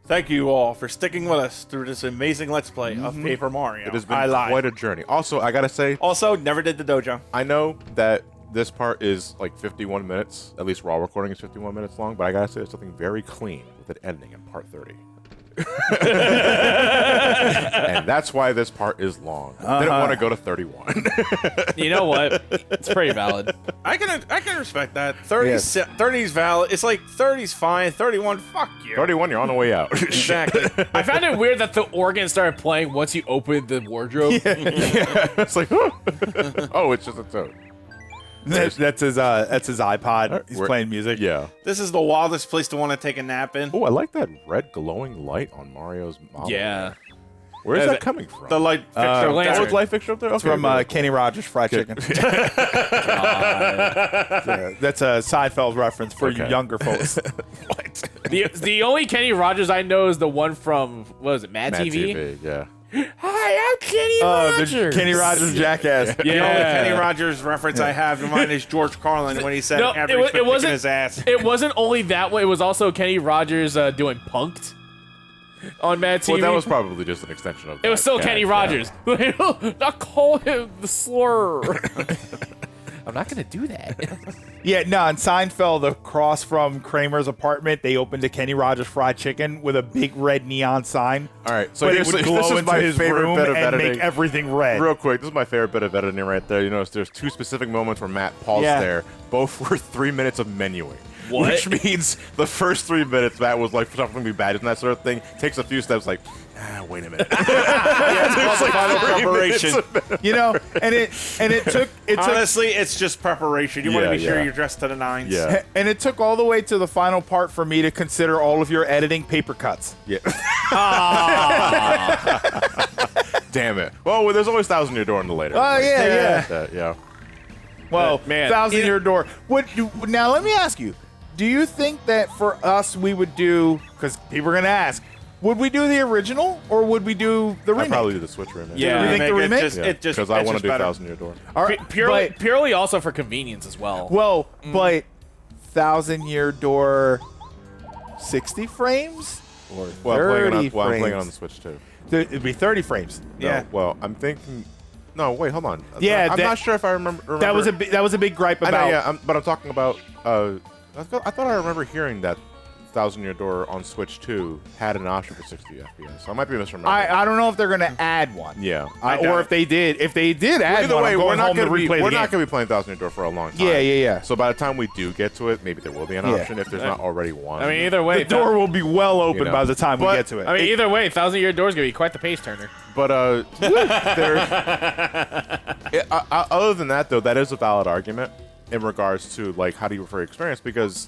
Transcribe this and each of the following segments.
Thank you all for sticking with us through this amazing Let's Play of Paper Mario. It has been quite a journey. Also, I gotta say, Also, never did the dojo. I know that this part is like 51 minutes, at least raw recording is 51 minutes long, but I gotta say there's something very clean with it ending in part 30. And that's why this part is long. I didn't want to go to 31. You know what? It's pretty valid. I can respect that. 30's valid. It's like 30's fine. 31, fuck you. 31, you're on the way out. Exactly. I found it weird that the organ started playing once you opened the wardrobe. Yeah. It's like, oh, it's just a toad. That's his iPod. He's playing music. Yeah. This is the wildest place to want to take a nap in. Oh, I like that red glowing light on Mario's model. Yeah. Where is that coming from? The light fixture. Oh, it's light fixture up there? Okay, It's from Kenny Rogers Fried Chicken. Yeah, that's a Seinfeld reference for you younger folks. What? The only Kenny Rogers I know is the one from, what was it, Mad TV? Yeah. Hi, I'm Kenny Rogers. The Kenny Rogers jackass. The only Kenny Rogers reference I have in mind is George Carlin when he said it wasn't his ass. It wasn't only that one. It was also Kenny Rogers doing Punked on Mad TV. Well, that was probably just an extension of that. It was still Kenny Rogers. Not call him the slur. I'm not gonna do that. Yeah, no, in Seinfeld, across from Kramer's apartment, they opened a Kenny Rogers Fried Chicken with a big red neon sign. All right, so But it this would glow is into my his favorite room bit of and editing. make everything red. Real quick, this is my favorite bit of editing right there. You notice there's two specific moments where Matt paused there. Both were 3 minutes of menuing. What? Which means the first 3 minutes, Matt was like, something to be bad and that sort of thing. Takes a few steps like, wait a minute. It's like final preparation. You know, and it took Honestly, it's just preparation. You want to be sure Yeah. you're dressed to the nines. Yeah. and it took all the way to the final part for me to consider all of your editing paper cuts. Yeah. Damn it. Well, there's always Thousand Year Door in the later. Oh, yeah. Yeah. Well, Man, Thousand Year Door. Now, let me ask you, do you think that for us we would do, because people are going to ask, would we do the original or would we do the remake? I'd probably do the Switch remake. Yeah. You think the remake? Because I want to do Thousand Year Door. All right, Purely also for convenience as well. Well, but Thousand Year Door 60 frames? Or 30 Well, I'm frames? playing it on the Switch too. It'd be 30 frames. Yeah. No, well, I'm thinking. No, wait, hold on. Yeah, I'm not sure if I remember. That was a big gripe I about. know, yeah, but I'm talking about. I thought I remember hearing that Thousand Year Door on Switch 2 had an option for 60 FPS. So I might be misremembering. I don't know if they're going to add one. Yeah. Or if they did. If they did add Either one, way, I'm we're going not home to going replay the to game. be playing Thousand Year Door for a long time. Yeah. So by the time we do get to it, maybe there will be an option if there's not already one. I mean, either way, The door will be well open You know. by the time we But- get to it. I mean, either way, Thousand Year Door is gonna be quite the page turner. But other than that, though, that is a valid argument in regards to like how do you prefer your experience, because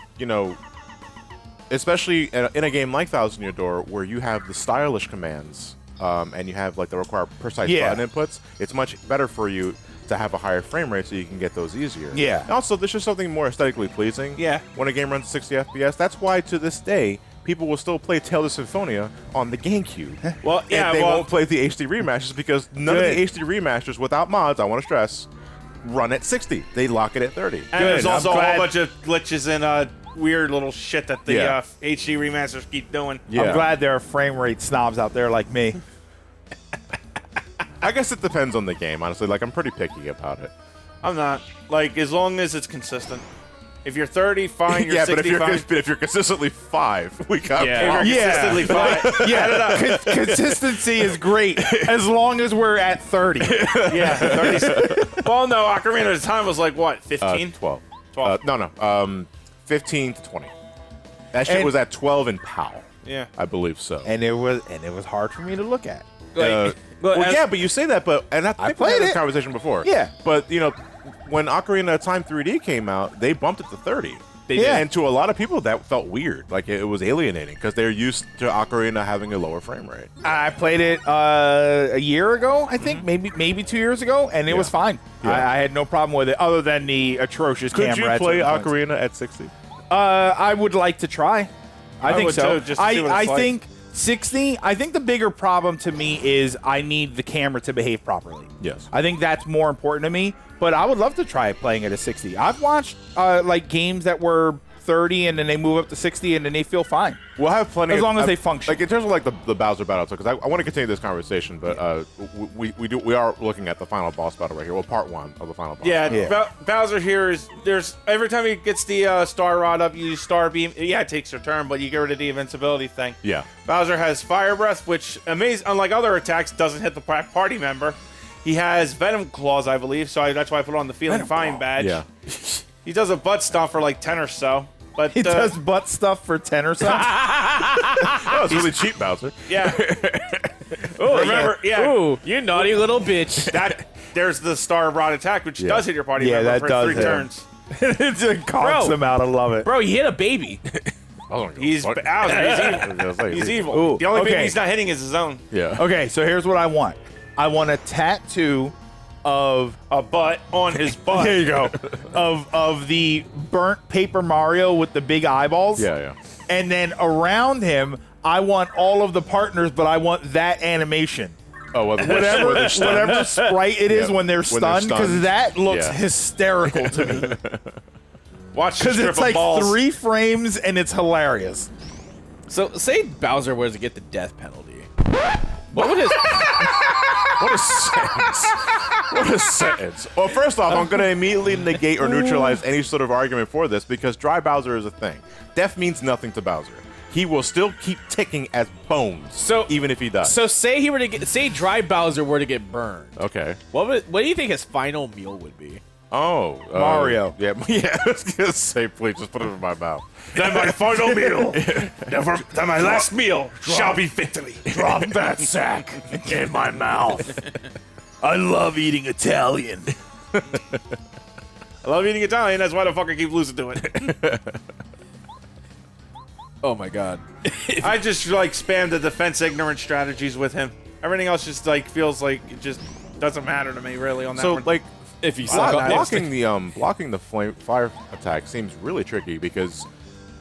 especially in a game like Thousand Year Door where you have the stylish commands and you have like the required precise button inputs, it's much better for you to have a higher frame rate so you can get those easier. Yeah. And also, there's just something more aesthetically pleasing. Yeah. When a game runs 60 FPS, that's why to this day people will still play Tales of Symphonia on the GameCube. Well, yeah, and they well- won't play the HD remasters because none of the HD remasters without mods, I want to stress, run at 60. They lock it at 30. And there's I'm also a glad- whole bunch of glitches and weird little shit that the HD remasters keep doing. Yeah. I'm glad there are frame rate snobs out there like me. I guess it depends on the game, honestly. Like, I'm pretty picky about it. I'm not. Like, as long as it's consistent. If you're 30, fine. You're yeah, 65. but if you're consistently 5, we got Yeah. If problems. you're consistently fine. Yeah, consistency is great as long as we're at 30. Yeah, 30. Well, no, Ocarina of Time was like, what, 15? 12. 12. No. 15 to 20. That shit And- was at 12 in PAL. Yeah. I believe so. And it was hard for me to look at. Well, yeah, but you say that, and I think we played had this it. conversation before. Yeah. But, when Ocarina of Time 3D came out, they bumped it to 30. They Yeah. did. And to a lot of people, that felt weird. Like, it was alienating because they're used to Ocarina having a lower frame rate. I played it a year ago, I think, maybe 2 years ago, and it was fine. Yeah. I had no problem with it, other than the atrocious Could camera. you at play certain points. Ocarina at 60? I would like to try. I think would so. too, just to see what it's I like. think 60. I think the bigger problem to me is I need the camera to behave properly. Yes. I think that's more important to me. But I would love to try playing it at 60. I've watched like games that were 30 and then they move up to 60 and then they feel fine. We'll have plenty As long as they function. Like in terms of like the Bowser battle, because I want to continue this conversation, but we are looking at the final boss battle right here. Well, part 1 of the final boss. Yeah. Bowser here is every time he gets the Star Rod up, you use Star Beam. Yeah, it takes your turn, but you get rid of the invincibility thing. Yeah. Bowser has Fire Breath, which unlike other attacks, doesn't hit the party member. He has Venom Claws, I believe, so that's why I put on the Feeling Fine badge. Yeah. He does a butt stomp for like 10 or so. But He does butt stuff for 10 or something. Oh, it's really cheap, Bowser. Yeah. Remember, Ooh, you naughty little bitch. there's the Star Rod attack, which does hit your party member that for does 3 hit him. turns. It just conks him out. I love it. Bro, he hit a baby. He's Bowser. He's evil. Ooh, the only okay. thing he's not hitting is his own. Yeah. Okay, so here's what I want. I want a tattoo of A butt on his butt. There you go. of the burnt Paper Mario with the big eyeballs. Yeah. And then around him, I want all of the partners, but I want that animation. Oh, well, Whatever sprite it is Yeah, when they're stunned, because stunned. that looks Yeah. hysterical to me. Watch the Because strip it's of like balls. 3 frames and it's hilarious. So, say Bowser were to get the death penalty. What would his... What a sentence. What a sentence. Well, first off, I'm going to immediately negate or neutralize any sort of argument for this because dry Bowser is a thing. Death means nothing to Bowser. He will still keep ticking as bones, So even if he dies. So say he were to get... Say dry Bowser were to get burned. Okay. What do you think his final meal would be? Oh. Mario. Yeah, I was going to say, please, just put it in my mouth. Then my final meal. Then my last meal shall be victory. Drop that sack in my mouth. I love eating Italian. I love eating Italian. That's why the fucker keep losing to it. Oh my god. I just like spam the defense ignorant strategies with him. Everything else just like feels like it just doesn't matter to me really on that So, one. like, If you suck on blocking the fire attack seems really tricky because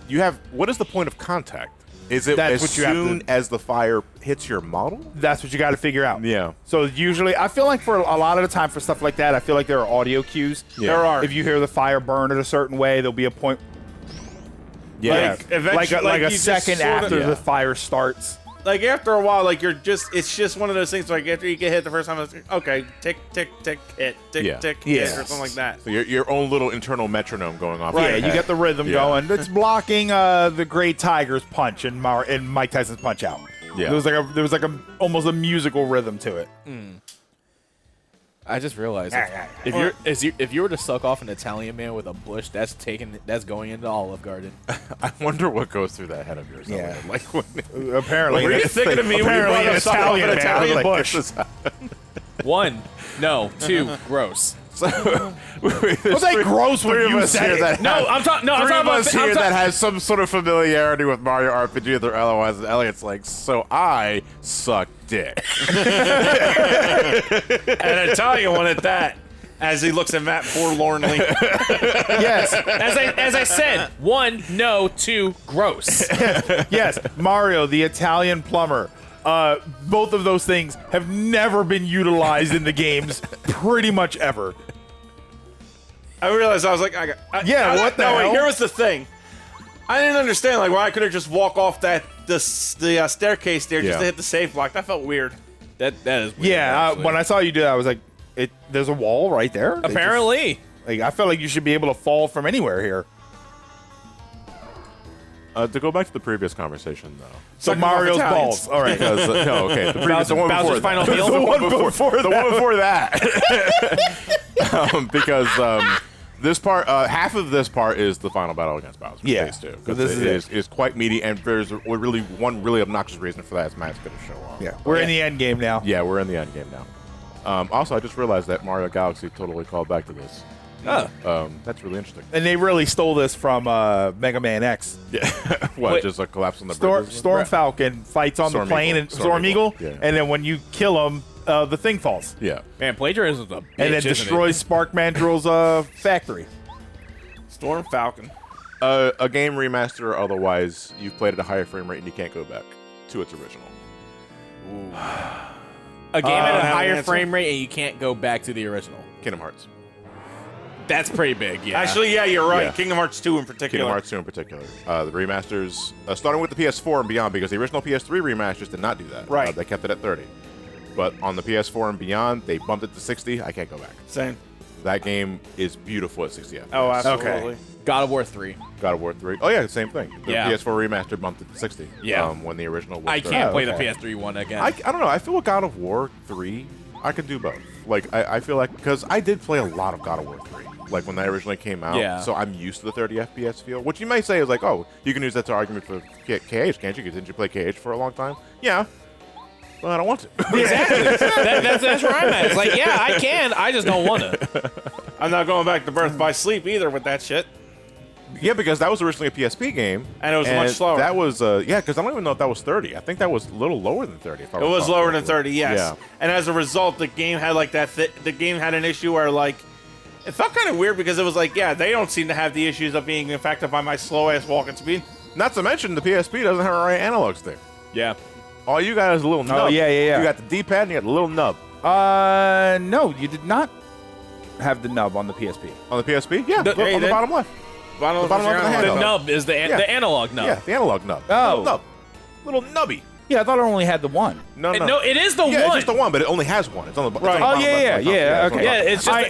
you have what is the point of contact? Is it That's as what you have soon to- as the fire hits your model? That's what you got to figure out. Yeah. So usually, I feel like for a lot of the time for stuff like that, I feel like there are audio cues. Yeah. There are. If you hear the fire burn in a certain way, there'll be a point. Yeah. Like, eventually, like a you just second sorta- after Yeah. the fire starts. Like after a while, like it's just one of those things. Like after you get hit the first time, it's like, okay, tick, tick, tick, hit, tick, Yeah. tick, Yeah. hit, or something like that. So your own little internal metronome going off. Yeah, in your you head. get the rhythm Yeah. going. It's blocking the Great Tiger's punch and Mike Tyson's Punch Out. Yeah. There was like a almost a musical rhythm to it. I just realized if you were to suck off an Italian man with a bush, that's going into Olive Garden. I wonder what goes through that head of yours. Yeah. Like when Apparently, Were you thinking of me when you apparently brought an up sucking off an Italian man Italian with, like, bush? 1, no. 2, gross. was that gross when you said it? No, I'm talking. No, I'm Three talking of us about. here that has some sort of familiarity with Mario RPG, or otherwise, and Elliot's like, so I suck dick. An Italian one at that. As he looks at Matt forlornly. Yes, As I said, 1, no. 2, gross. yes. Mario, the Italian plumber. Both of those things have never been utilized in the games pretty much ever. I realized I was like, what the no, wait, hell? here was the thing. I didn't understand like why I couldn't just walk off the staircase there just Yeah. to hit the save block. That felt weird. That is weird, Yeah, actually. when I saw you do that, I was like, there's a wall right there. They Apparently. just- like I felt like you should be able to fall from anywhere here. To go back to the previous conversation, though. So Sucking off Mario's Italians. balls. All right. Because no, okay, the previous the one Bowser's before final that. meal? the one before that. Because this part, half of this part is the final battle against Bowser. Yeah. phase 2, So because this it is quite meaty, and there's one really obnoxious reason for that is Matt's going to show up. Yeah, we're in the end game now. Yeah, we're in the end game now. Also, I just realized that Mario Galaxy totally called back to this. Oh. That's really interesting. And they really stole this from Mega Man X. Yeah. What? Wait. Just a collapse on the Storm bridges? Falcon fights on Storm the plane Eagle. and Storm Storm Eagle, Eagle. Yeah. and then when you kill him, the thing falls. Yeah. Man, plagiarism's a bitch, And then isn't destroys Spark Mandrill's factory. Storm Falcon. A game remaster, or otherwise, you've played at a higher frame rate and you can't go back to its original. A game at a have an higher answer? frame rate and you can't go back to the original. Kingdom Hearts. That's pretty big, yeah. Actually, yeah, you're right. Yeah. Kingdom Hearts 2 in particular. Kingdom Hearts 2 in particular. The remasters, starting with the PS4 and beyond, because the original PS3 remasters did not do that. Right. They kept it at 30. But on the PS4 and beyond, they bumped it to 60. I can't go back. Same. That game is beautiful at 60 FPS. Oh, absolutely. God of War 3. God of War 3. Oh, yeah, same thing. The Yeah. PS4 remaster bumped it to 60. Yeah. When the original was I 30. can't play okay. the PS3 one again. I don't know. I feel with God of War 3, I could do both. Like, I feel like, because I did play a lot of God of War 3, like when that originally came out. Yeah. So I'm used to the 30 FPS feel, which you may say is like, oh, you can use that to argument for KH, can't you? Didn't you play KH for a long time? Yeah. Well, I don't want to. Exactly. That's where I'm at. It's like, yeah, I can. I just don't want to. I'm not going back to Birth by Sleep either with that shit. Yeah, because that was originally a PSP game. And it was much slower. That was, yeah, because I don't even know if that was 30. I think that was a little lower than 30. If I It was recall lower than correctly. 30, yes. Yeah. And as a result, the game had like that. The game had an issue where like it felt kind of weird because it was like, yeah, they don't seem to have the issues of being affected by my slow ass walking speed. Not to mention the PSP doesn't have a right analog stick. Yeah. All you got is a little nub. yeah. You got the D-pad and you got the little nub. No, you did not have the nub on the PSP. On the PSP? Yeah, The- look, yeah, on the you bottom left. Bottom The bottom of left of the your hand. The analog. nub is the Yeah. the analog nub. Yeah, the analog nub. Oh. Little nub. Little nubby. Yeah, I thought it only had the one. No, No, it is the yeah, one. it's just the one, but it only has one. It's on the Right. It's on Oh the bottom yeah, left, yeah, left, yeah. it's on Okay. the Yeah, bottom. it's just I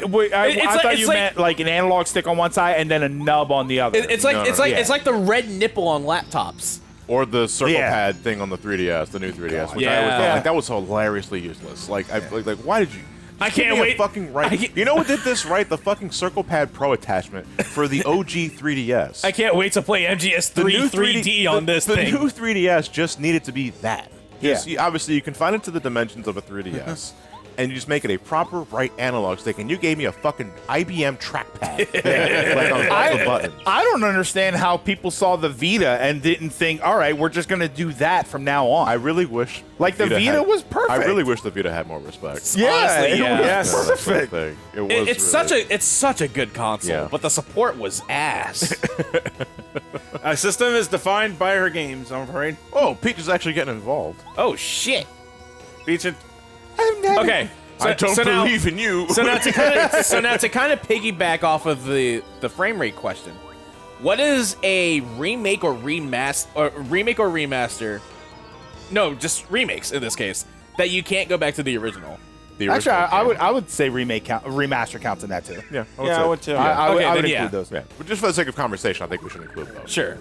like- thought you it's like- meant like an analog stick on one side and then a nub on the other. It's like No, it's no, like yeah. it's like the red nipple on laptops. Or the circle Yeah. pad thing on the 3DS, the new 3DS, which I Yeah. always thought, Yeah. like, that was hilariously useless. Like, like, why did you? I Just give can't me a wait. Fucking I right. can't- You know what did this right? The fucking Circle Pad Pro attachment for the OG 3DS. I can't wait to play MGS3 3D on this the thing. new 3DS just needed to be that. Yeah. Obviously, you confine it to the dimensions of a 3DS, and you just make it a proper right analog stick, and you gave me a fucking IBM trackpad. Like on all the buttons. I don't understand how people saw the Vita and didn't think, all right, we're just going to do that from now on. I really wish Like, the Vita was perfect. I really wish the Vita had more respect. yeah, Honestly, it yeah. was Yes. That's the perfect. thing. It was It's such a good console, Yeah. but the support was ass. A system is defined by her games, I'm afraid. Oh, Peach is actually getting involved. Oh shit. Beach it. Okay. So, now, in you. so now to kind of piggyback off of the frame rate question, what is a remake or remaster? No, just remakes in this case that you can't go back to the original. The Actually, original game. I would say remaster counts in that too. Yeah, Yeah, I would too. I would, Okay, I would then include yeah. those. Yeah, but just for the sake of conversation, I think we should include those. Sure.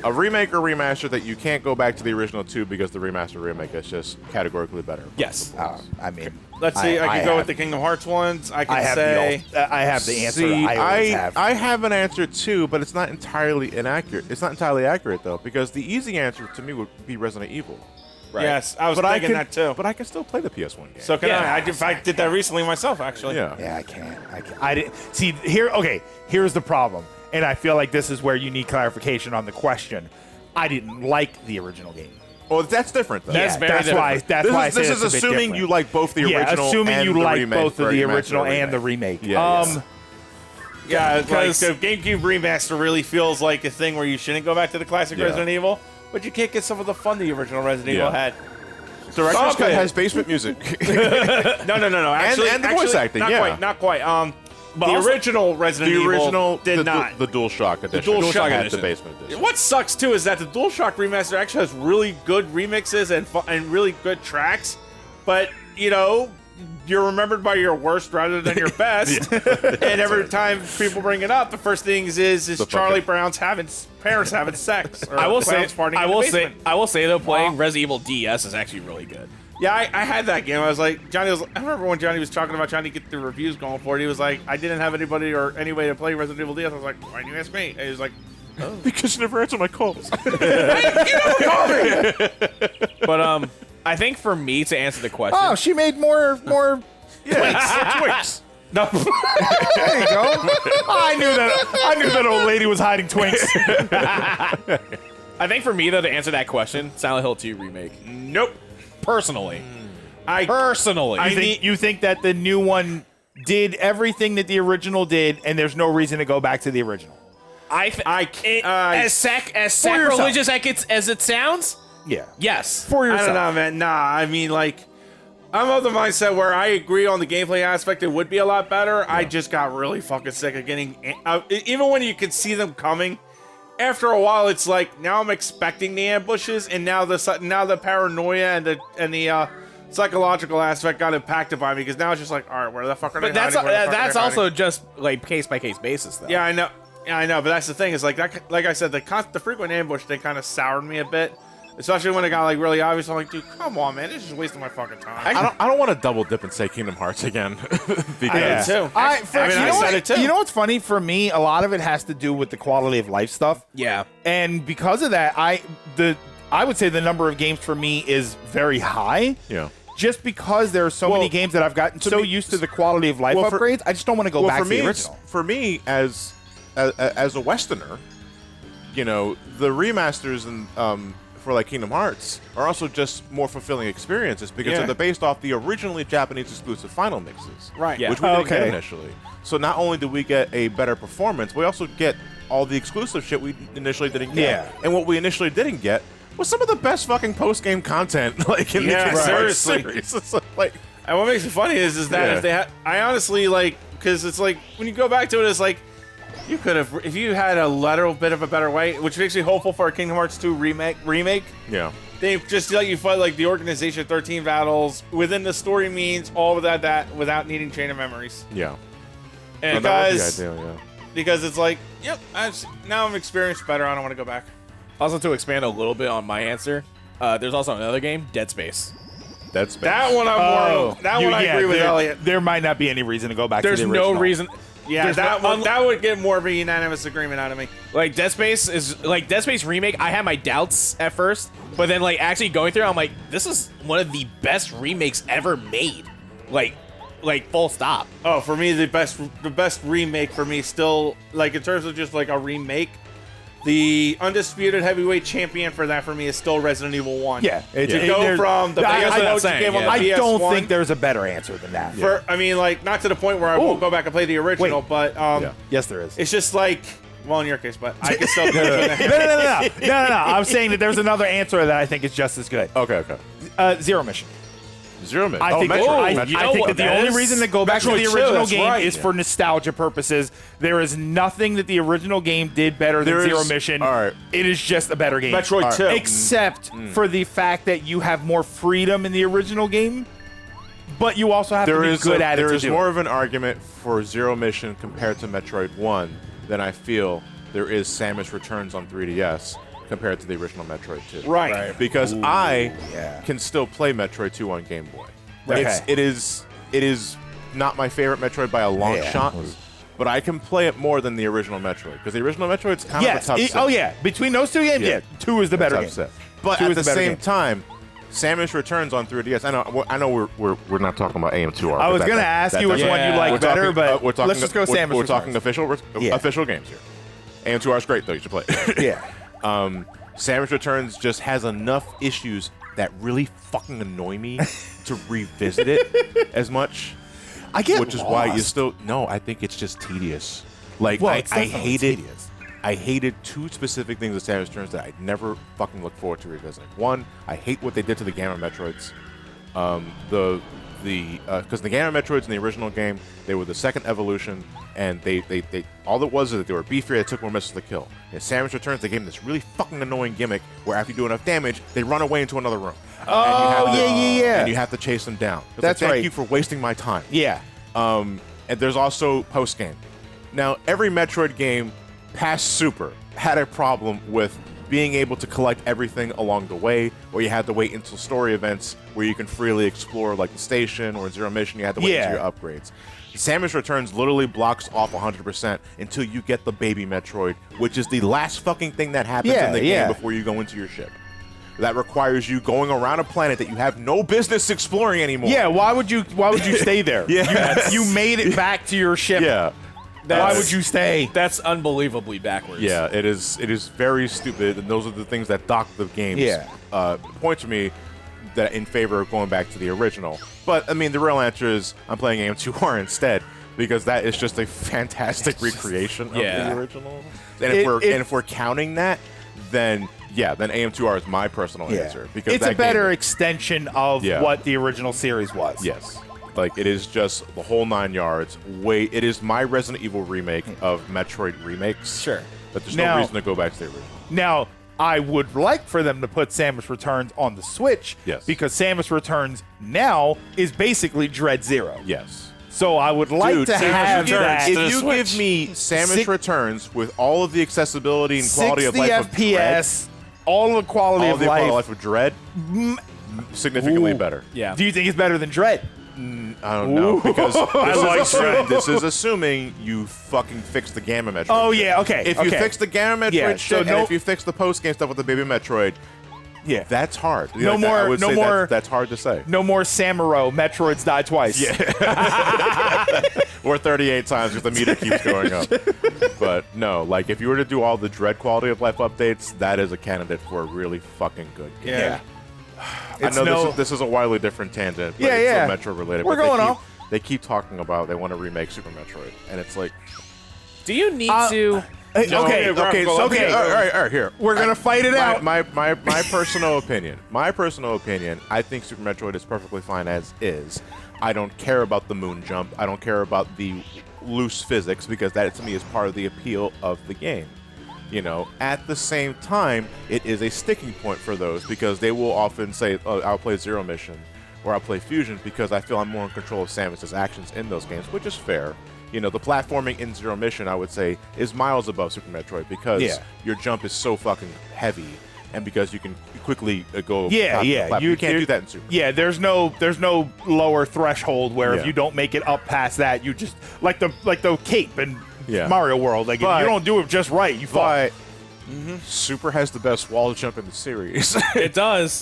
A remake or remaster that you can't go back to the original two because the remaster or remake is just categorically better. Yes. I mean, Let's see. I could go have- with the Kingdom Hearts ones. I could I have say. I have the answer. See, I always have. I have an answer too, but it's not entirely inaccurate. It's not entirely accurate though, because the easy answer to me would be Resident Evil. Right. Yes, I was But thinking can, that too. But I can still play the PS1 game. So can Yeah. I did that recently myself, actually. yeah. Yeah, I can't. I didn't see here. Okay, here's the problem, and I feel like this is where you need clarification on the question. I didn't like the original game. Well, that's different though. That's Yeah, very that's different. why. That's why I say this it's is a bit assuming different. you like both the Yeah, original assuming and you the like remake both for of the remaster or original and the remake. remake. Yeah, yes. Yeah, like because- the GameCube remaster really feels like a thing where you shouldn't go back to the classic Yeah. Resident Evil, but you can't get some of the fun the original Resident Yeah. Evil had. Director's Stop Cut it. has basement music. No. Actually, and the voice acting, not yeah. quite, not quite. The also- original Resident Evil did the, not. The DualShock edition. DualShock had edition. the basement edition. What sucks too is that the DualShock remaster actually has really good remixes and really good tracks, but you're remembered by your worst rather than your best. And every time people bring it up, the first thing is The Charlie fucking- Brown's parents having sex. Or I will say. clowns farting I in the will say. basement. I will say though, playing Resident Evil DS is actually really good. Yeah, I had that game. I was like, I remember when Johnny was talking about trying to get the reviews going for it. He was like, I didn't have anybody or any way to play Resident Evil DS. I was like, why didn't you ask me? And he was like, Because you never answer my calls. But I think for me to answer the question, Oh, she made more. Twix. no. There you go. I knew that old lady was hiding Twinks. I think for me though to answer that question, Silent Hill 2 remake. Nope. Personally, I You think that the new one did everything that the original did, and there's no reason to go back to the original? yourself. as sacrilegious as it sounds, Yeah. yes. For I yourself. don't know, man. Nah, I mean, like, I'm of the mindset where I agree on the gameplay aspect. It would be a lot better. I just got really fucking sick of getting, even when you could see them coming. After a while, it's like now I'm expecting the ambushes, and now the paranoia and the psychological aspect got impacted by me because now it's just like, all right, where the fuck are they? But that's hiding? Where the fuck are that's they also hiding? just like case by case basis, though. Yeah, I know. Yeah, I know. But that's the thing is like that. Like I said, the frequent ambush they kind of soured me a bit. Especially when it got like really obvious, I'm like, dude, come on, man, this is just wasting my fucking time. I don't want to double dip and say Kingdom Hearts again. Because I do too. I said it too. You know what's funny for me? A lot of it has to do with the quality of life stuff. Yeah. And because of that, I would say the number of games for me is very high. Yeah. Just because there are so many games that I've gotten so used to the quality of life upgrades, I just don't want to go back to the original. For me, as a Westerner, you know, the remasters and for like Kingdom Hearts are also just more fulfilling experiences because they're based off the originally Japanese exclusive final mixes, Right. Yeah. which we didn't get initially. So not only do we get a better performance, we also get all the exclusive shit we initially didn't get. Yeah. And what we initially didn't get was some of the best fucking post-game content, like in the Kingdom Hearts seriously. series. It's like, And what makes it funny is that if they had, I honestly like, because it's like when you go back to it, it's like you could have, if you had a little bit of a better way, which makes me hopeful for a Kingdom Hearts 2 remake. yeah. They just let you fight like the Organization 13 battles within the story means all of that without needing Chain of Memories. Yeah. And That would be because ideal, yeah. because it's like, yep, now I'm experienced better. I don't want to go back. Also, to expand a little bit on my answer, there's also another game, Dead Space. Dead Space. That one I'm more. That one I agree with Elliot. There might not be any reason to go back There's to the original. no reason. Yeah, There's that would get more of a unanimous agreement out of me. Like Dead Space Remake. I had my doubts at first, but then like actually going through, I'm like, this is one of the best remakes ever made. Like full stop. Oh, for me, the best remake for me still, like in terms of just like a remake, the undisputed heavyweight champion for that for me is still Resident Evil 1. Yeah. To go from the biggest approach you gave on the I PS1. don't think there's a better answer than that. I mean, like, not to the point where I won't go back and play the original, but Yes, there is. it's just like, well, in your case, but I can still No. I'm saying that there's another answer that I think is just as good. Okay. Zero Mission. Zero Mission. I think, Metroid. I think that the only reason to go back to the Metroid 2, original that's game right. is for nostalgia purposes. There is nothing that the original game did better than There Zero is- Mission. all right. It is just a better game. Metroid 2. Except for the fact that you have more freedom in the original game, but you also have to be good at it. There to is do more it. of an argument for Zero Mission compared to Metroid 1 than I feel there is Samus Returns on 3DS compared to the original Metroid 2. Right. Because I yeah. can still play Metroid 2 on Game Boy. Okay. It is not my favorite Metroid by a long Yeah. shot, but I can play it more than the original Metroid because the original Metroid's kind of a tough set. Oh yeah. Between those two games, Yeah. 2 is the better Tough game. set. But 2 at is the better same game. time, Samus Returns on 3DS. I know we're not talking about AM2R. I was gonna ask you which one you like better, but let's just go Samus. We're talking official games here. AM2R is great though. You should play it. Yeah. Samus Returns just has enough issues that really fucking annoy me to revisit it as much. I get which is why you still no. I think it's just tedious. Like Well, I it's definitely hated. tedious. I hated two specific things of Samus Returns that I never fucking look forward to revisiting. One, I hate what they did to the Gamma Metroids. Because the Gamma Metroids in the original game, they were the second evolution, and they all it was is that they were beefier, they took more missiles to kill. In Samus Returns, they gave them this really fucking annoying gimmick where after you do enough damage, they run away into another room. Yeah. And you have to chase them down. It's That's like, right. Thank you for wasting my time. Yeah. And there's also post-game. Now, every Metroid game past Super had a problem with being able to collect everything along the way, or you had to wait until story events where you can freely explore, like the station or Zero Mission, you had to wait until your upgrades. Samus Returns literally blocks off 100% until you get the baby Metroid, which is the last fucking thing that happens in the game before you go into your ship. That requires you going around a planet that you have no business exploring anymore. Yeah, why would you stay there? Yeah. You made it back to your ship. Yeah. Why would you stay? That's unbelievably backwards. Yeah, it is very stupid, and those are the things that dock the games point to me that in favor of going back to the original. But, I mean, the real answer is I'm playing AM2R instead, because that is just a fantastic recreation of the original. And if we're counting that, then yeah, then AM2R is my personal answer because it's that a better game- extension of Yeah. what the original series was. Yes. Like, it is just the whole 9 yards. It is my Resident Evil remake of Metroid remakes. Sure. But there's Now- no reason to go back to the original. Now, I would like for them to put Samus Returns on the Switch. Yes. Because Samus Returns now is basically Dread Zero. Yes. So I would like Dude, to Samus have Returns that. to If the you Switch. give me Samus Six- Returns with all of the accessibility and quality 60 of life of Dread, FPS, all the quality all of the quality of life. life of Dread, significantly Ooh. better. Yeah. Do you think it's better than Dread? I don't know because like this is assuming you fucking fix the Gamma Metroid. Oh, shit. yeah, okay, If you okay. fix the Gamma Metroid Yeah, shit, so no- and if you fix the post game stuff with the Baby Metroid, Yeah. that's hard. No Like, more- I would no say more- That's hard to say. No more Samuro. Metroids die twice. Or 38 times because the meter keeps going up. But no, like if you were to do all the Dread quality of life updates, that is a candidate for a really fucking good game. Yeah. I It's know no- this is a wildly different tangent, but Yeah, it's yeah. still Metro related. We're but going on. They keep talking about they want to remake Super Metroid, and it's like, Do you need Uh, to? Okay, No, okay, okay, so okay. all right, here. We're gonna fight it out. My personal opinion. My personal opinion. I think Super Metroid is perfectly fine as is. I don't care about the moon jump. I don't care about the loose physics because that to me is part of the appeal of the game. You know, at the same time, it is a sticking point for those because they will often say, "Oh, I'll play Zero Mission," or "I'll play Fusion" because I feel I'm more in control of Samus's actions in those games, which is fair. You know, the platforming in Zero Mission, I would say, is miles above Super Metroid because Yeah. your jump is so fucking heavy, and because you can quickly go. Yeah, past the yeah. platform. You can't do that in Super. Yeah, there's no lower threshold where if Yeah. you don't make it up past that, you just like the cape in Yeah. Mario World. Like But- if you don't do it just right, you fall. But Super has the best wall jump in the series. It does.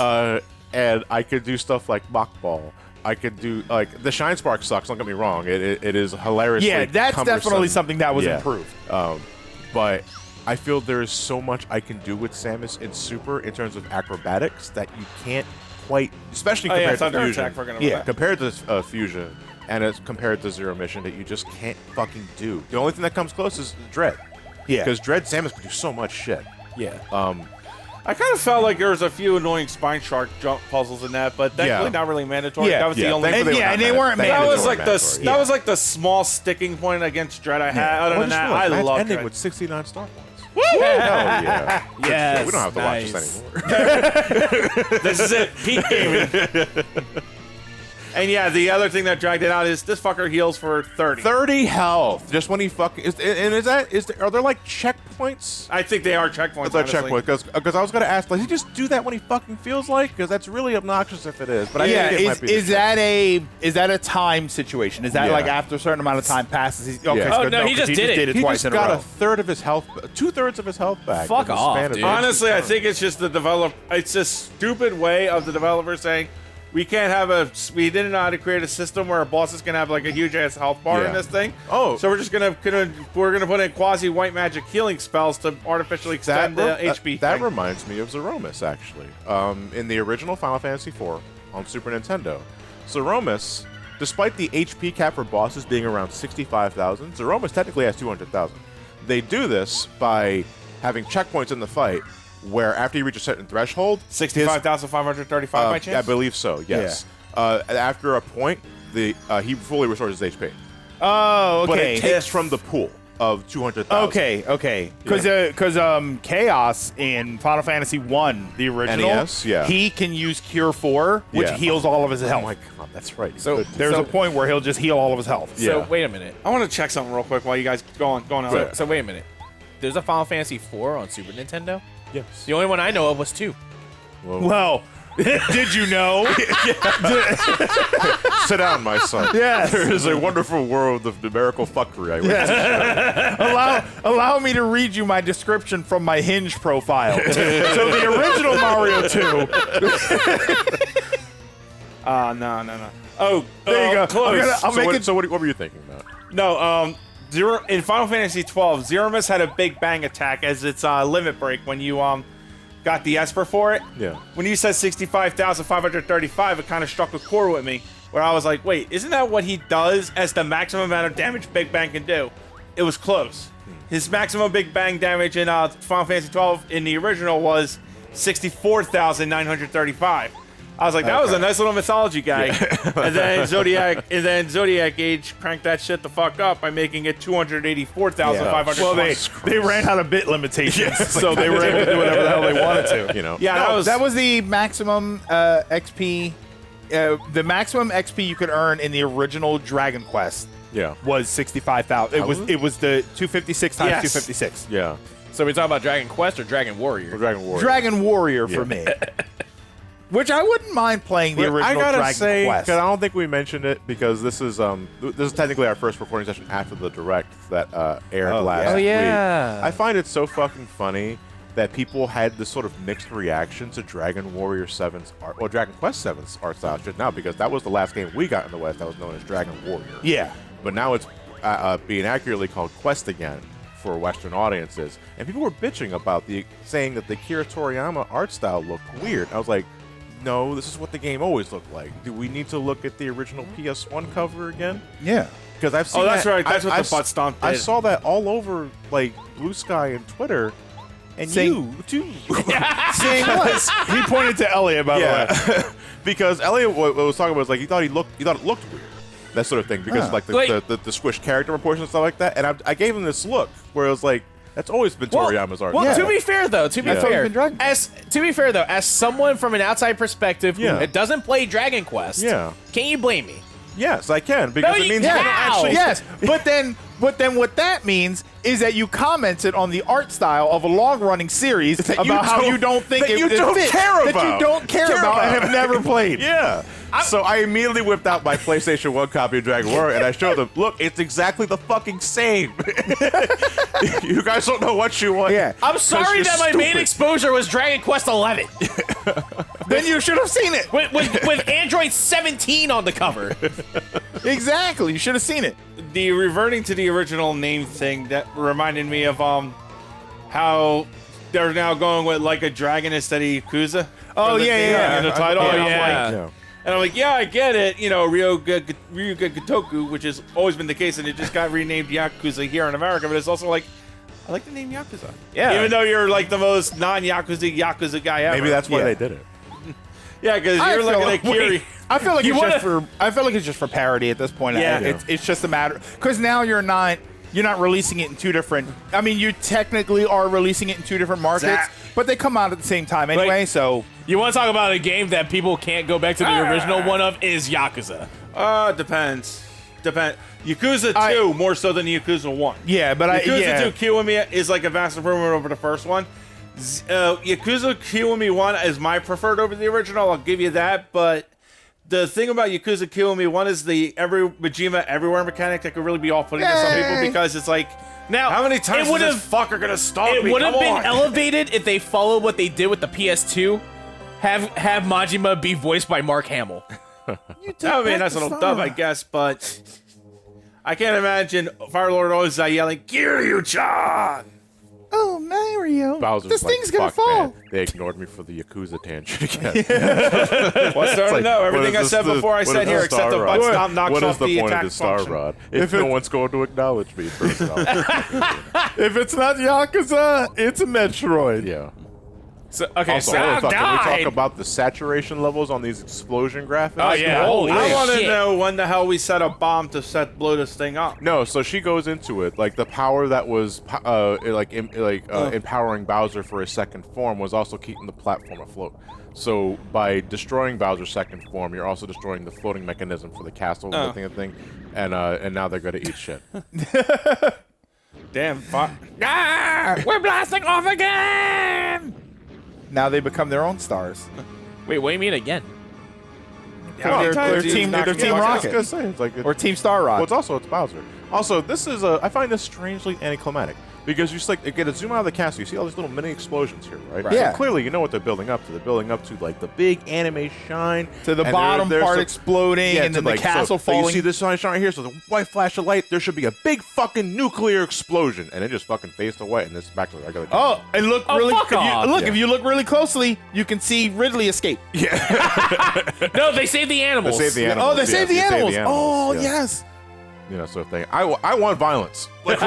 And I could do stuff like Mach Ball. I could do like the Shine Spark sucks. Don't get me wrong; it is hilariously. Yeah, that's cumbersome. definitely something that was Yeah. improved. But I feel there is so much I can do with Samus in Super in terms of acrobatics that you can't quite, especially Oh, yeah, compared to Thunder Fusion. Attack, forget about Yeah. that. Compared to Fusion, and it's compared to Zero Mission that you just can't fucking do. The only thing that comes close is Dread. Yeah. Because Dread Samus can do so much shit. yeah. I kind of felt like there was a few annoying spine shark jump puzzles in that, but thankfully Yeah. not really mandatory. Yeah. That was the only. thankfully And they not weren't mandatory. That was mandatory. like the Mandatory, that yeah. was like the small sticking point against Dread I had. Other Well, than just that, realize, I that's love ending Dread. with 69 star points. Woo! Hell yeah. Yes, We don't have to watch nice. this anymore. This is it, peak gaming. And yeah, the other thing that dragged it out is this fucker heals for 30. 30 health. Just when he fucking are there like checkpoints? I think they are checkpoints. That's a honestly. checkpoint because I was gonna ask, like, he just do that when he fucking feels like? Because that's really obnoxious if it is. But I Yeah, think it might be. is that a time situation? Is that Yeah. like after a certain amount of time passes? Okay, Yeah. so Oh, no, he 'cause just did it. he twice just in a got row. a third of his health, 2/3 of his health back. Fuck in the off, span of dude. just Honestly, I turns. think it's just it's a stupid way of the developer saying we can't have we didn't know how to create a system where our bosses can have like a huge ass health bar in Yeah. this thing. Oh. So we're just gonna put in quasi white magic healing spells to artificially extend the HP. That thing. reminds me of Zeromus, actually. In the original Final Fantasy IV on Super Nintendo, Zeromus, despite the HP cap for bosses being around 65,000, Zeromus technically has 200,000. They do this by having checkpoints in the fight where after you reach a certain threshold, 65,535 by chance. I believe so, yes. After a point, he fully restores his HP. Oh, But okay. it takes from the pool of 200,000. Okay. Because Chaos in Final Fantasy 1, the original, NES, yeah. he can use Cure 4, which Yeah. heals all of his Oh health. my god, that's right. So- There's a point where he'll just heal all of his health. So Yeah. wait a minute. I want to check something real quick while you guys go on. So wait a minute. There's a Final Fantasy 4 on Super Nintendo. Yes. The only one I know of was 2. Well, did you know? Sit down, my son. Yes. There is a wonderful world of numerical fuckery. I wish. Allow me to read you my description from my Hinge profile. So the original Mario 2. No. Oh, There you go. Close. I'll make it. So what were you thinking about? No, Zero in Final Fantasy 12, Zeromus had a big bang attack as its limit break when you got the Esper for it. Yeah. When you said 65,535, it kind of struck a chord with me, where I was like, wait, isn't that what he does as the maximum amount of damage Big Bang can do? It was close. His maximum Big Bang damage in Final Fantasy 12 in the original was 64,935. I was like, that was a nice little mythology guy. And then Zodiac Age cranked that shit the fuck up by making it 284,500. Well, they ran out of bit limitations, so they were able to do whatever the hell they wanted to. You know. Yeah, that was the maximum XP. The maximum XP you could earn in the original Dragon Quest Yeah. was 65,000. It was the 256 times Yes. 256. Yeah. So we talking about Dragon Quest or Dragon Warrior? Or Dragon Warrior. Dragon Warrior for me. Which I wouldn't mind playing the original I gotta Dragon say, Quest. because I don't think we mentioned it, because this is technically our first recording session after the direct that aired last week. I find it so fucking funny that people had this sort of mixed reaction to Dragon Warrior 7's art, or Dragon Quest 7's art style shit now, because that was the last game we got in the West that was known as Dragon Warrior. Yeah. But now it's being accurately called Quest again for Western audiences, and people were bitching about saying that the Akira Toriyama art style looked weird. I was like, no, this is what the game always looked like. Do we need to look at the original PS1 cover again? Yeah. Because I've seen that's that. right. That's what the butt stomp did. I saw that all over like Blue Sky and Twitter, and Saying- you too. Saying what? He pointed to Elliot, by the way. Because Elliot what was talking about was like he thought it looked weird, that sort of thing, because like the squish character proportions and stuff like that. And I gave him this look where it was like, that's always been Toriyama's art. Well, to be fair though, as someone from an outside perspective who doesn't play Dragon Quest, can you blame me? Yes, I can, because it means Yes, but then what that means is that you commented on the art style of a long-running series about how you don't think that it you don't fits, care that about. you don't care about and have never played. Yeah. So I immediately whipped out my PlayStation 1 copy of Dragon Warrior, and I showed them, look, it's exactly the fucking same. You guys don't know what you want. Yeah. I'm sorry that my main exposure was Dragon Quest 11. Then you should have seen it. with Android 17 on the cover. Exactly. You should have seen it. The reverting to the original name thing that reminded me of how they're now going with like a dragon instead of Yakuza. Oh, For the- yeah. in the title. Oh, And I'm yeah. like- And I'm like, yeah, I get it. You know, Ryuga Gotoku, which has always been the case, and it just got renamed Yakuza here in America. But it's also like, I like the name Yakuza. Yeah. Even though you're like the most Yakuza guy ever. Maybe that's why they did it. Yeah, because you're looking at Kiri. I feel like it's just for parody at this point. Yeah. It's just a matter because now you're not releasing it in two different. I mean, you technically are releasing it in two different markets, but they come out at the same time anyway. So You want to talk about a game that people can't go back to the original one of is Yakuza. Depends. Yakuza 2 more so than Yakuza 1. yeah, but Yakuza 2 Kiwami is like a vast improvement over the first one. Yakuza Kiwami 1 is my preferred over the original. I'll give you that. But the thing about Yakuza Kiwami 1 is the Majima everywhere mechanic that could really be off-putting to some people because it's like, now how many times is this fucker gonna stop me? It would have Come been on. elevated if they followed what they did with the PS2. Have Majima be voiced by Mark Hamill. I mean, that's a little dumb, I guess, but I can't imagine Firelord always yelling, Kiryu-chan! oh Mario, Bowser's this like, thing's gonna "Fuck, fall. man, they ignored me for the Yakuza tangent again. What's there to know? Everything I What is said this- before I what said is here, the except the Star butt Rod? stomp knocks What is off the point of attack the Star function. Rod? If no one's going to acknowledge me first off. If it's not Yakuza, it's a Metroid. Yeah. So, okay, Also, so can we died. talk about the saturation levels on these explosion graphics? Oh, yeah. Holy I want to shit. know when the hell we set a bomb to blow this thing up. No, so she goes into it like the power that was empowering Bowser for his second form was also keeping the platform afloat. So by destroying Bowser's second form, you're also destroying the floating mechanism for the castle thing, and now they're gonna eat shit. Damn, fuck. We're blasting off again! Now they become their own stars. Wait, what do you mean again? They're Team Rocket or Team Star Rod. Well, it's Bowser. Also, this is I find this strangely anticlimactic because you just like get a zoom out of the castle, you see all these little mini explosions here, right? Yeah. So clearly, you know what they're building up to. They're building up to like the big anime shine to the and bottom there's part some- exploding, and to then the castle so falling. You see this shine right here, so the white flash of light. There should be a big fucking nuclear explosion, and it just fucking fades away, and this is back to the regular. Oh, and look really. fuck off. If you look really closely, you can see Ridley escape. No, they saved the animals. They saved the animals. Oh, they saved the you animals. Oh, yeah. yes. You know, sort of thing. I want violence. Like,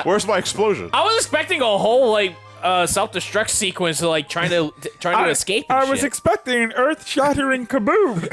where's my explosion? I was expecting a whole self-destruct sequence, like trying to escape. And I was shit. expecting an earth-shattering kaboom.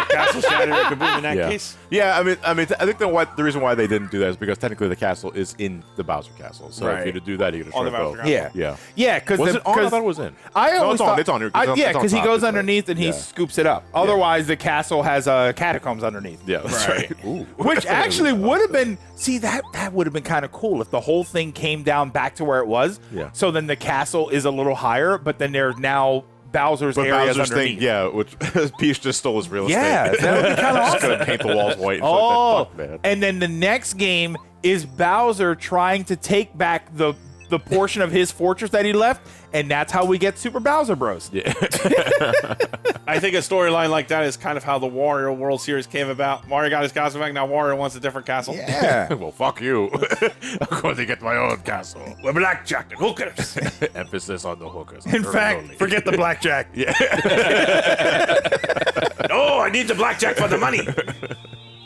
Castle Shatter Kaboom in that Yeah. case. Yeah, I mean, I think the reason why they didn't do that is because technically the castle is in the Bowser Castle. So if Right. you to do that, you could On the destroy Bowser both. Castle. Yeah. Yeah. Yeah, because Was it on? I thought it was in. I No, always it's on. thought, It's on. It's on yeah, top, because he goes it's right. underneath and he Yeah. scoops it up. Otherwise, the castle has catacombs underneath. Yeah, that's right. Ooh. Which actually would have been, see, that would have been kind of cool if the whole thing came down back to where it was. Yeah. So then the castle is a little higher, but then there's now Bowser's But areas Bowser's underneath. thing, yeah, which Peach just stole his real estate. Yeah, that would be kind of Just awesome. gonna paint the walls white. And Oh, fuck, man. and then the next game is Bowser trying to take back the portion of his fortress that he left, and that's how we get Super Bowser Bros. Yeah. I think a storyline like that is kind of how the Wario World Series came about. Mario got his castle back, now Wario wants a different castle. Yeah. Well, fuck you. I'm going to get my own castle. With blackjack and hookers. Emphasis on the hookers. In fact, forget the blackjack. No, I need the blackjack for the money.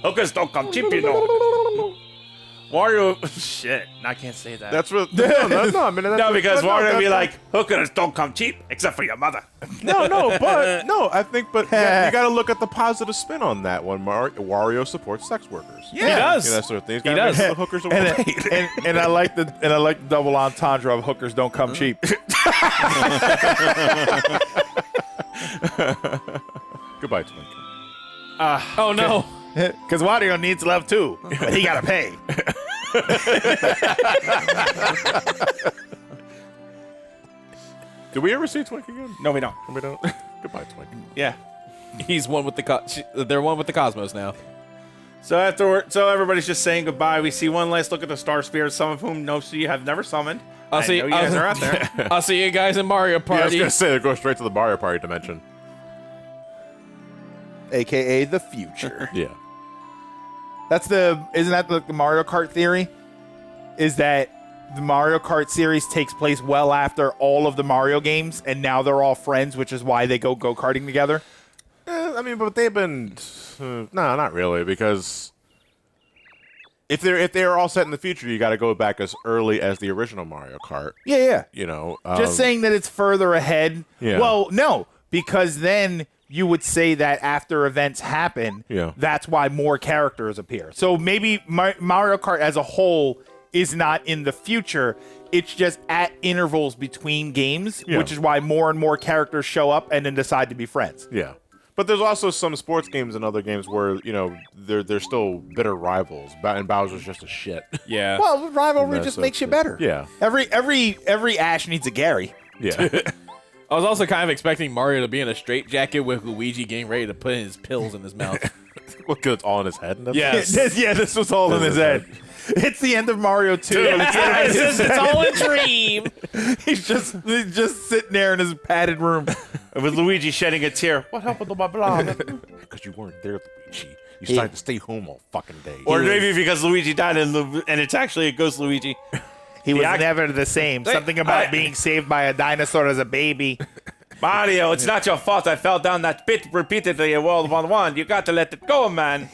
Hookers don't come cheap, you know. Wario, shit, I can't say that. That's what. No, I mean, that's No, because but Wario would be that's- like, hookers don't come cheap, except for your mother. I think, but yeah, you got to look at the positive spin on that one. Wario supports sex workers. Yeah. He does. You know, that sort of thing. He does. The hookers are well paid. and I like the double entendre of hookers don't come cheap. Goodbye, Twink. Oh no. Because Wario needs love too, but he gotta pay. Did we ever see Twink again? No, we don't. We don't. Goodbye, Twink. Yeah. He's one with the they're one with the cosmos now. So everybody's just saying goodbye. We see one last look at the Star Spirits, some of whom you have never summoned. I'll I see- know you guys are out there. I'll see you guys in Mario Yeah, I was Party. gonna say they go straight to the Mario Party dimension. AKA the future. Yeah. Isn't that the Mario Kart theory? Is that the Mario Kart series takes place well after all of the Mario games, and now they're all friends, which is why they go karting together? I mean, but they've been no, not really, because if they're all set in the future, you got to go back as early as the original Mario Kart. Yeah. You know, Just saying that it's further ahead. Yeah. Well, no, because then you would say that after events happen, Yeah. that's why more characters appear. So maybe Mario Kart as a whole is not in the future. It's just at intervals between games, Yeah. which is why more and more characters show up and then decide to be friends. Yeah. But there's also some sports games and other games where, you know, they're still bitter rivals, and Bowser's just a shit. Yeah. Well, rivalry That's just so makes you true. better. Yeah. Every Ash needs a Gary. Yeah. I was also kind of expecting Mario to be in a straitjacket with Luigi getting ready to put his pills in his mouth. Well, 'cause it's all in his head. And Yes. This was all in his head. It's the end of Mario 2. It's all a dream. He's just sitting there in his padded room. With Luigi shedding a tear. What happened to my blood? Because you weren't there, Luigi. You decided to stay home all fucking day. Or maybe because Luigi died and it's actually a ghost Luigi. He was act- never the same. Something about being saved by a dinosaur as a baby. Mario, it's not your fault I fell down that pit repeatedly in World War I. You got to let it go, man.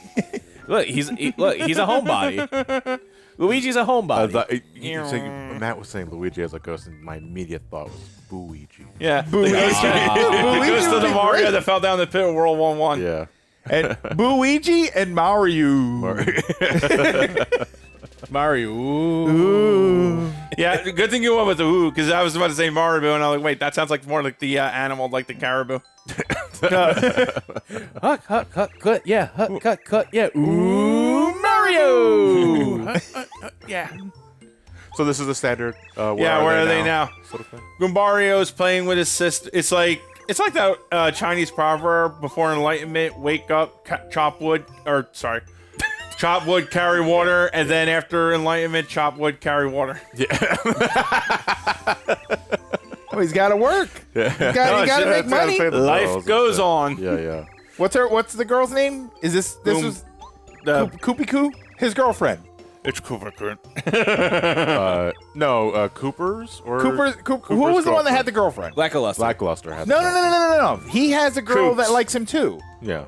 Look, he's a homebody. Luigi's a homebody. Matt was saying Luigi as a ghost, and my immediate thought was Boo-Ouija. Yeah. The ghost of the Mario that fell down the pit of World War I. Yeah. And Luigi and Mario. Mario. Ooh. Yeah, good thing you went with the ooh, because I was about to say Mario, and I was like, wait, that sounds like more like the animal, like the caribou. Cut, yeah. Cut, yeah. Ooh, Mario. Yeah. So this is the standard. Where are they now? Sort of thing. Gumbario's playing with his sister. It's like that Chinese proverb: before enlightenment, wake up, chop wood, chop wood, carry water, and then after enlightenment, chop wood, carry water. Oh, he's got to work. You got to make money. Life goes on. Yeah. What's the girl's name? Is this was Koopy Koo? His girlfriend. It's Cooper. No, Cooper's or Who was the one that had the girlfriend? Lackluster. Lackluster had. No. He has a girl Coops. that likes him too. Yeah.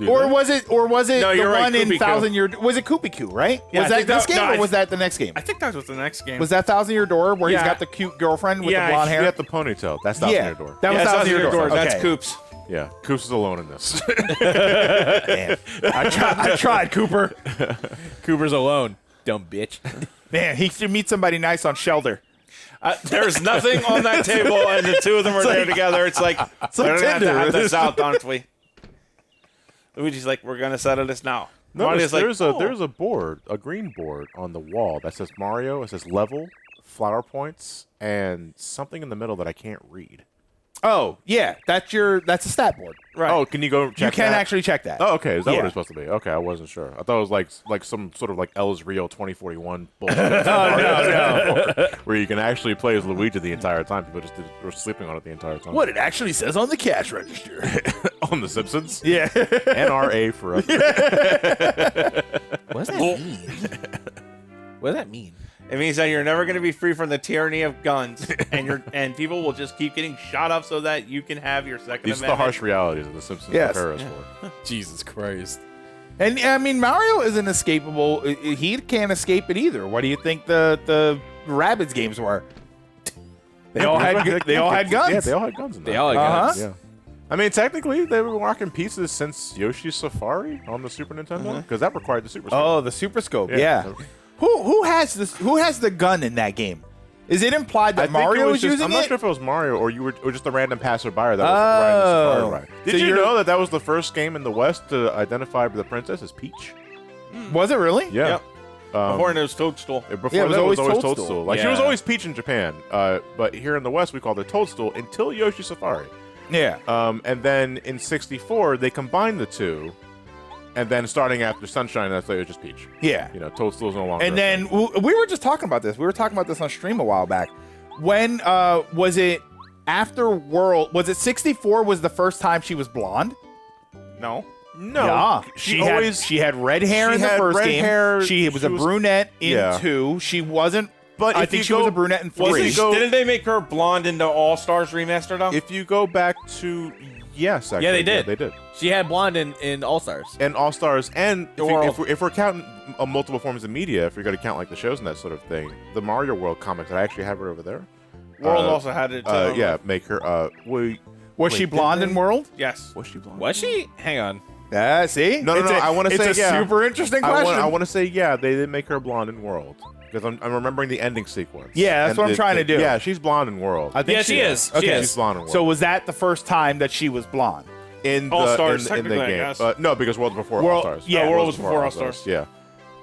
Or was it No, the you're right, one in Kubiku. 1,000 Year? Was it Kubiku, right? Yeah, was I that think this that- game no, or was that the next game? I think that was the next game. Was that 1,000 Year Door where he's Yeah. got the cute girlfriend with Yeah, the blonde He hair? had the ponytail. That's Thousand Yeah, Year Door. that was Yeah, 1,000 Year Door. That's Okay. Coops. Yeah, Coops is alone in this. Man, I tried, Cooper. Cooper's alone. Dumb bitch. Man, he should meet somebody nice on Shelter. There's nothing on that table, and the two of them are there together. It's like, we like don't have to Tinder. have this out, don't we? Luigi's like, we're going to settle this now. No, Mario's like, there's "Oh." a board, a green board on the wall that says Mario. It says level, flower points, and something in the middle that I can't read. Oh, yeah, that's a stat board. Right. Oh, can you go check You can that? actually check that. Oh, okay. Is that Yeah. what it's supposed to be? Okay, I wasn't sure. I thought it was like some sort of like El's Rio 2041 bullshit. no. Where you can actually play as Luigi the entire time. People just were sleeping on it the entire time. What it actually says on the cash register. On The Simpsons? Yeah. NRA forever. What does that mean? What does that mean? It means that you're never going to be free from the tyranny of guns, and people will just keep getting shot up so that you can have your Second These are the Amendment. harsh realities of The Simpsons. Yes. Prepare us for. Jesus Christ. And I mean, Mario isn't escapable. He can't escape it either. What do you think the Rabbids games were? They all had guns. Yeah, they all had guns in there. They all had Uh-huh. guns. Yeah. I mean, technically, they were rocking pieces since Yoshi's Safari on the Super Nintendo, because that required the Super Scope. Oh, the Super Scope. Yeah. Who has this? Who has the gun in that game? Is it implied that I think Mario it was was just, using I'm not it? sure if it was Mario or or just a random passerby that was riding the Safari ride. Did So you you're- know that was the first game in the West to identify the princess as Peach? Was it really? Yeah. Yep. Before it was Toadstool. Before Yeah, it was that, always it was always Toadstool. Toadstool. Like she was Yeah. always Peach in Japan, but here in the West we called her Toadstool until Yoshi Safari. Yeah. And then in '64 they combined the two, and then starting after Sunshine, that's like it was just Peach. Yeah. You know, Toadstool's no longer. And a then thing. we were just talking about this. We were talking about this on stream a while back. When was it after World? Was it 64 was the first time she was blonde? No. no, Yeah. she always she had red hair she in the had first red game. hair. She was She a was- brunette in Yeah. 2. She wasn't. But I if think you she was go- a brunette in Wasn't 3. go- Didn't they make her blonde in the All Stars remaster though? If you go back to yes, actually, Yeah, they did. they did. She had blonde in All Stars. And All Stars, and World. if we're counting multiple forms of media, if you're going to count like the shows and that sort of thing, the Mario World comics, I actually have it over there. World also had it. Yeah, make her. Was wait, she did blonde they? in World? Yes. Was she blonde? Was she? Hang on. Yeah, see? No, It's I want to say It's a yeah. super interesting question. I want to say yeah. They did make her blonde in World because I'm remembering the ending sequence. Yeah, that's And what I'm trying to do. Yeah, she's blonde in World. I think Yeah, she is. She Okay. is. She's blonde in World. So was that the first time that she was blonde? in the All-Stars, in the technically, I game. guess. No, because World's before World- All Stars. yeah, World was before All-Stars. Yeah.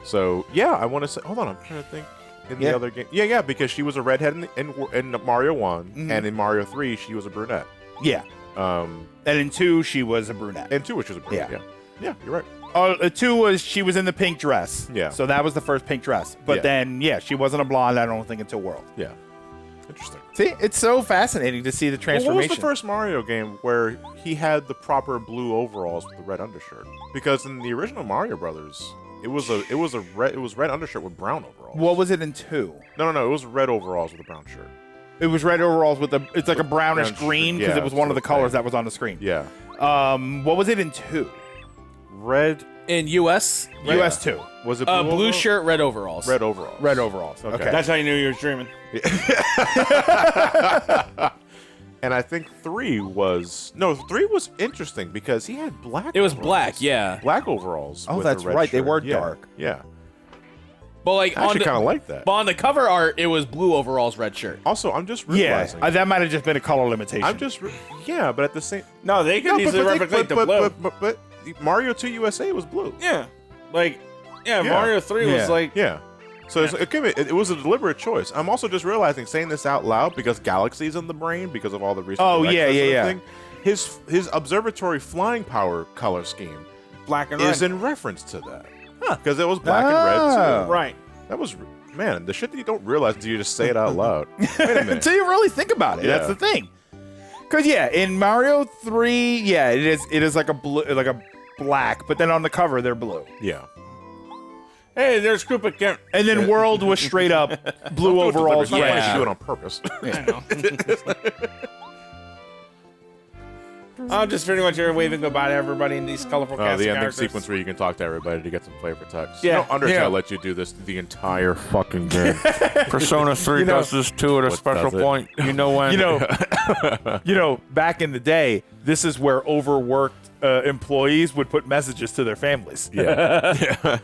So yeah, I want to say. Hold on, I'm trying to think. In Yeah. the other game, yeah, because she was a redhead in Mario 1, Mm-hmm. and in Mario 3 she was a brunette. Yeah. And And in 2, she was a brunette. 2, which was a brunette. Yeah. Yeah, you're right. 2 was she was in the pink dress. Yeah. So that was the first pink dress. But Yeah. then, yeah, she wasn't a blonde, I don't think, until World. Yeah, interesting. See, it's so fascinating to see the Well, transformation. what was the first Mario game where he had the proper blue overalls with the red undershirt? Because in the original Mario Brothers, it was red undershirt with brown overalls. What was it in 2? No, it was red overalls with a brown shirt. It was red overalls with it's like a brownish Brown green shirt, because yeah, it was one of the sort of colors thing. that was on the screen. Yeah, What was it in 2? red. In US, US 2. Was it blue overall? shirt, red overalls. Red overalls. Red overalls. Okay. That's how you knew you was dreaming. And I think 3 was interesting because he had black. It was overalls. black, yeah. Black overalls. Oh, with a that's red right, they shirt. were Yeah, dark. Yeah, But like I on actually the, kind of like that. but on the cover art, it was blue overalls, red shirt. Also, I'm just Yeah. realizing. That might have just been a color limitation. yeah, but at the same. No, they could easily replicate the blue. But Mario 2 USA was blue. Yeah. Like, yeah, Yeah. Mario 3 Yeah. was like, Yeah. So it's, it was a deliberate choice. I'm also just realizing, saying this out loud, because Galaxy's in the brain, because of all the recent Oh, directs yeah, and yeah, sort of yeah. thing, his observatory flying power color scheme black and is red. in reference to that. Because it was black and red, Oh. too. Right. That was, man, the shit that you don't realize until you just say it out loud. Wait a minute. Until you really think about it. Yeah. That's the thing. Because yeah, in Mario 3, yeah, it is like a blue, like a black, but then on the cover they're blue. Yeah. Hey, there's Koopa Kent. And then World was straight up blue overalls. It's not like red you do it shirt. on purpose. I know. I'm just pretty much here waving goodbye to everybody in these colorful cast The of ending characters. sequence where you can talk to everybody to get some flavor text. Yeah. Undertale lets you do this the entire fucking game. Persona 3 does this too at a special does it? point. You know when? You know, back in the day, this is where overworked employees would put messages to their families. Yeah.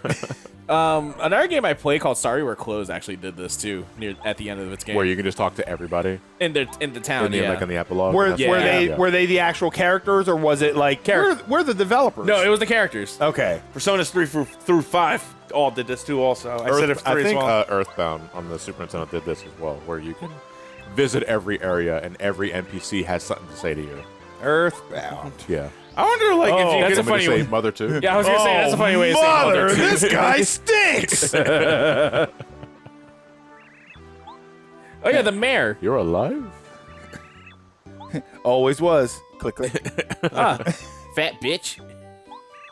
Another game I played called Sorry We're Closed actually did this too at the end of its game. Where you can just talk to everybody in the town, like in the epilogue. Were, That's- were they the actual characters, or was it like we're the developers? No, it was the characters. Okay. Personas 3 through 5 all did this too also. I said it's 3 I as think well. Earthbound on the Super Nintendo did this as well, where you can visit every area and every NPC has something to say to you. Earthbound. Yeah. I wonder, like, if you that's could... a funny Somebody say one. mother too. Yeah, I was gonna say that's a funny way to say mother. too. This guy stinks. Oh yeah, the mayor. You're alive? Always was. Click, click. Fat bitch.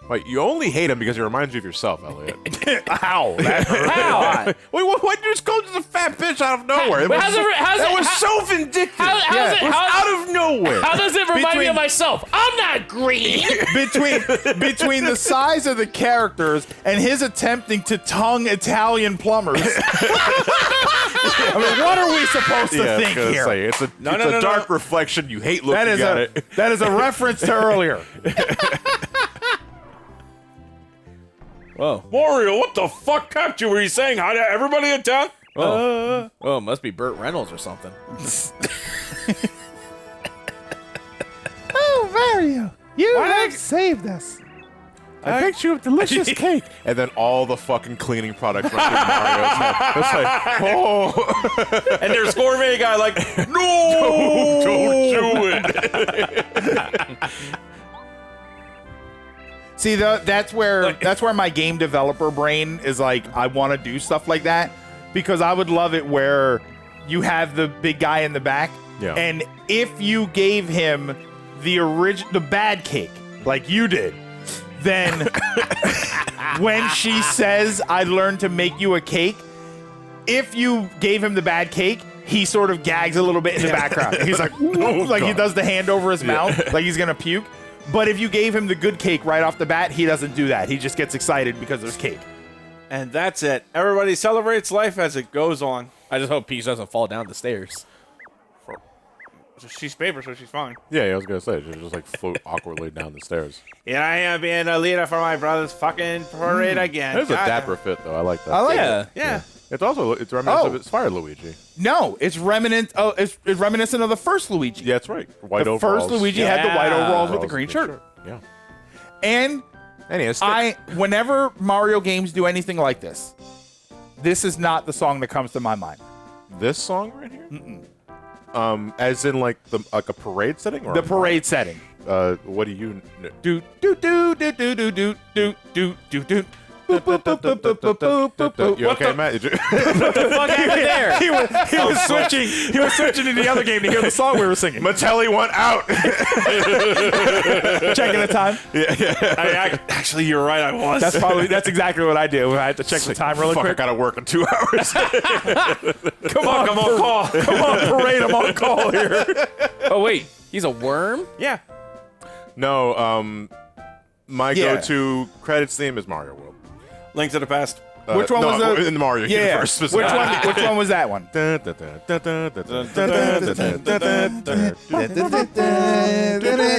Wait, you only hate him because he reminds you of yourself, Elliot. Ow. How? Wait, why'd you just go to the fat bitch out of nowhere? Wait, That was so vindictive. how's it was out of nowhere. How does it remind me Between- of myself? I'm not green. between the size of the characters and his attempting to tongue Italian plumbers. I mean, what are we supposed to I was think gonna here? say, it's a dark reflection. You hate looking That is at a it. that is a reference to earlier. Whoa. Mario, what the fuck kept you? Were you saying hi to everybody in town? Oh, it must be Burt Reynolds or something. Oh, Mario, you have saved us. I baked you a delicious cake. And then all the fucking cleaning products run through Mario's head. It's like, oh, And there's gourmet guy like, no, don't do it. See, that's where my game developer brain is like, I want to do stuff like that because I would love it where you have the big guy in the back, and if you gave him the bad cake like you did, then when she says, "I learned to make you a cake," if you gave him the bad cake, he sort of gags a little bit in the background. He's like, like he does the hand over his mouth, like he's gonna puke. But if you gave him the good cake right off the bat, he doesn't do that. He just gets excited because there's cake. And that's it. Everybody celebrates life as it goes on. I just hope Peach doesn't fall down the stairs. She's paper, so she's fine. yeah, I was gonna say, she just like float awkwardly down the stairs. Here I am being a leader for my brother's fucking parade again. That's a God. dapper fit, though. I like that. I like Yeah. it. Yeah. It's reminiscent of its Fire Luigi. No, it's reminiscent. Oh, it's reminiscent of the first Luigi. Yeah, that's right. White The overalls. first Luigi had the white overalls with the Overalls green shirt. Yeah. And Anyway, whenever Mario games do anything like this, this is not the song that comes to my mind. this song right here. As in like a parade setting or The parade setting. what do you? Do do do do do do do do do do do. Boop, boop, boop, boop, boop, boop, boop, boop, boop. You okay, Matt? What the fuck happened there? He was switching. He was switching to the other game to hear the song we were singing. Matelli went out. Checking the time. Actually, you're right. I was. That's exactly what I do. I had to check the time really Fuck, I quick. gotta work in 2 hours. Come on, I'm on call. Come on, parade. I'm on call here. Oh wait, he's a worm? Yeah. No, my Yeah. go-to credits theme is Mario World. Link to the Past. Which one no, was the- in the Mario Yeah. universe? Which one? Which one was that one?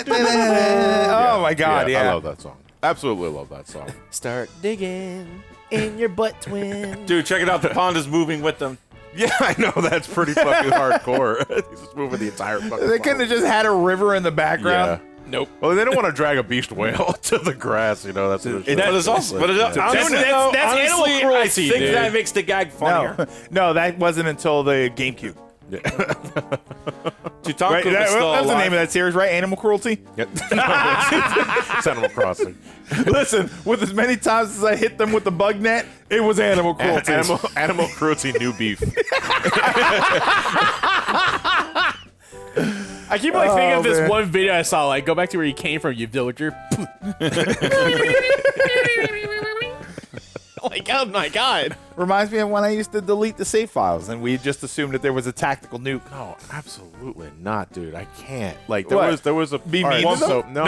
Oh my God! Yeah. I love that song. Absolutely love that song. Start digging in your butt, twin. Dude, check it out. The pond is moving with them. Yeah, I know that's pretty fucking hardcore. He's just moving the entire fucking. They couldn't have just had a river in the Yeah. background. Nope. Well, they don't want to drag a beached whale to the grass. You know, that's what But it's also, but it's, honestly, that's animal honestly, cruelty, I think dude. that makes the gag funnier. No, no, that wasn't until the GameCube. Tutanku Right? is That still was the name of alive. that series, right? Animal Cruelty. It's Animal Crossing. Listen, with as many times as I hit them with the bug net, it was Animal Cruelty. Animal Cruelty new beef. I keep like thinking of this man. one video I saw. Like, go back to where you came from, you villager. Like, my god. Reminds me of when I used to delete the save files, and we just assumed that there was a tactical nuke. No, absolutely not, dude. I can't. Like What? there was a Be all mean to them? No,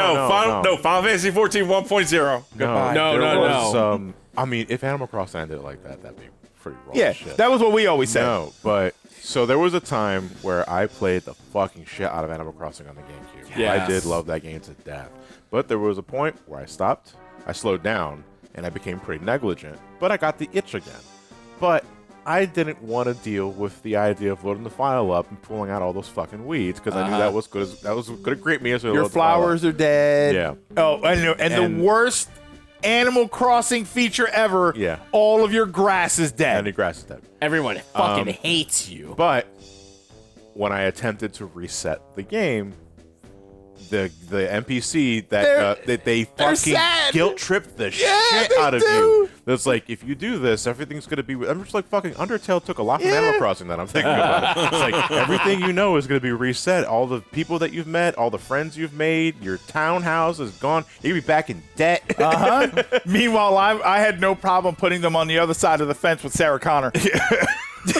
Final Fantasy 14 1.0. Goodbye. No. I mean, if Animal Crossing ended it like that, that'd be pretty raw Yeah, shit. that was what we always said. No, but so there was a time where I played the fucking shit out of Animal Crossing on the GameCube. Yes. I did love that game to death. But there was a point where I stopped, I slowed down, and I became pretty negligent. But I got the itch again. But I didn't want to deal with the idea of loading the file up and pulling out all those fucking weeds because I knew that was going to greet me as Your flowers are dead. Yeah. Oh, I know. And the worst Animal Crossing feature ever. Yeah. All of your grass is dead. And the grass is dead. Everyone fucking hates you. But when I attempted to reset the game, the NPC that they fucking sad. guilt tripped the shit they out of do. you. That's like, if you do this, everything's gonna be. I'm just like, fucking Undertale took a lot from Animal Crossing that I'm thinking about. It's like everything you know is gonna be reset. All the people that you've met, all the friends you've made, your townhouse is gone. You'll be back in debt. Meanwhile, I had no problem putting them on the other side of the fence with Sarah Connor. No,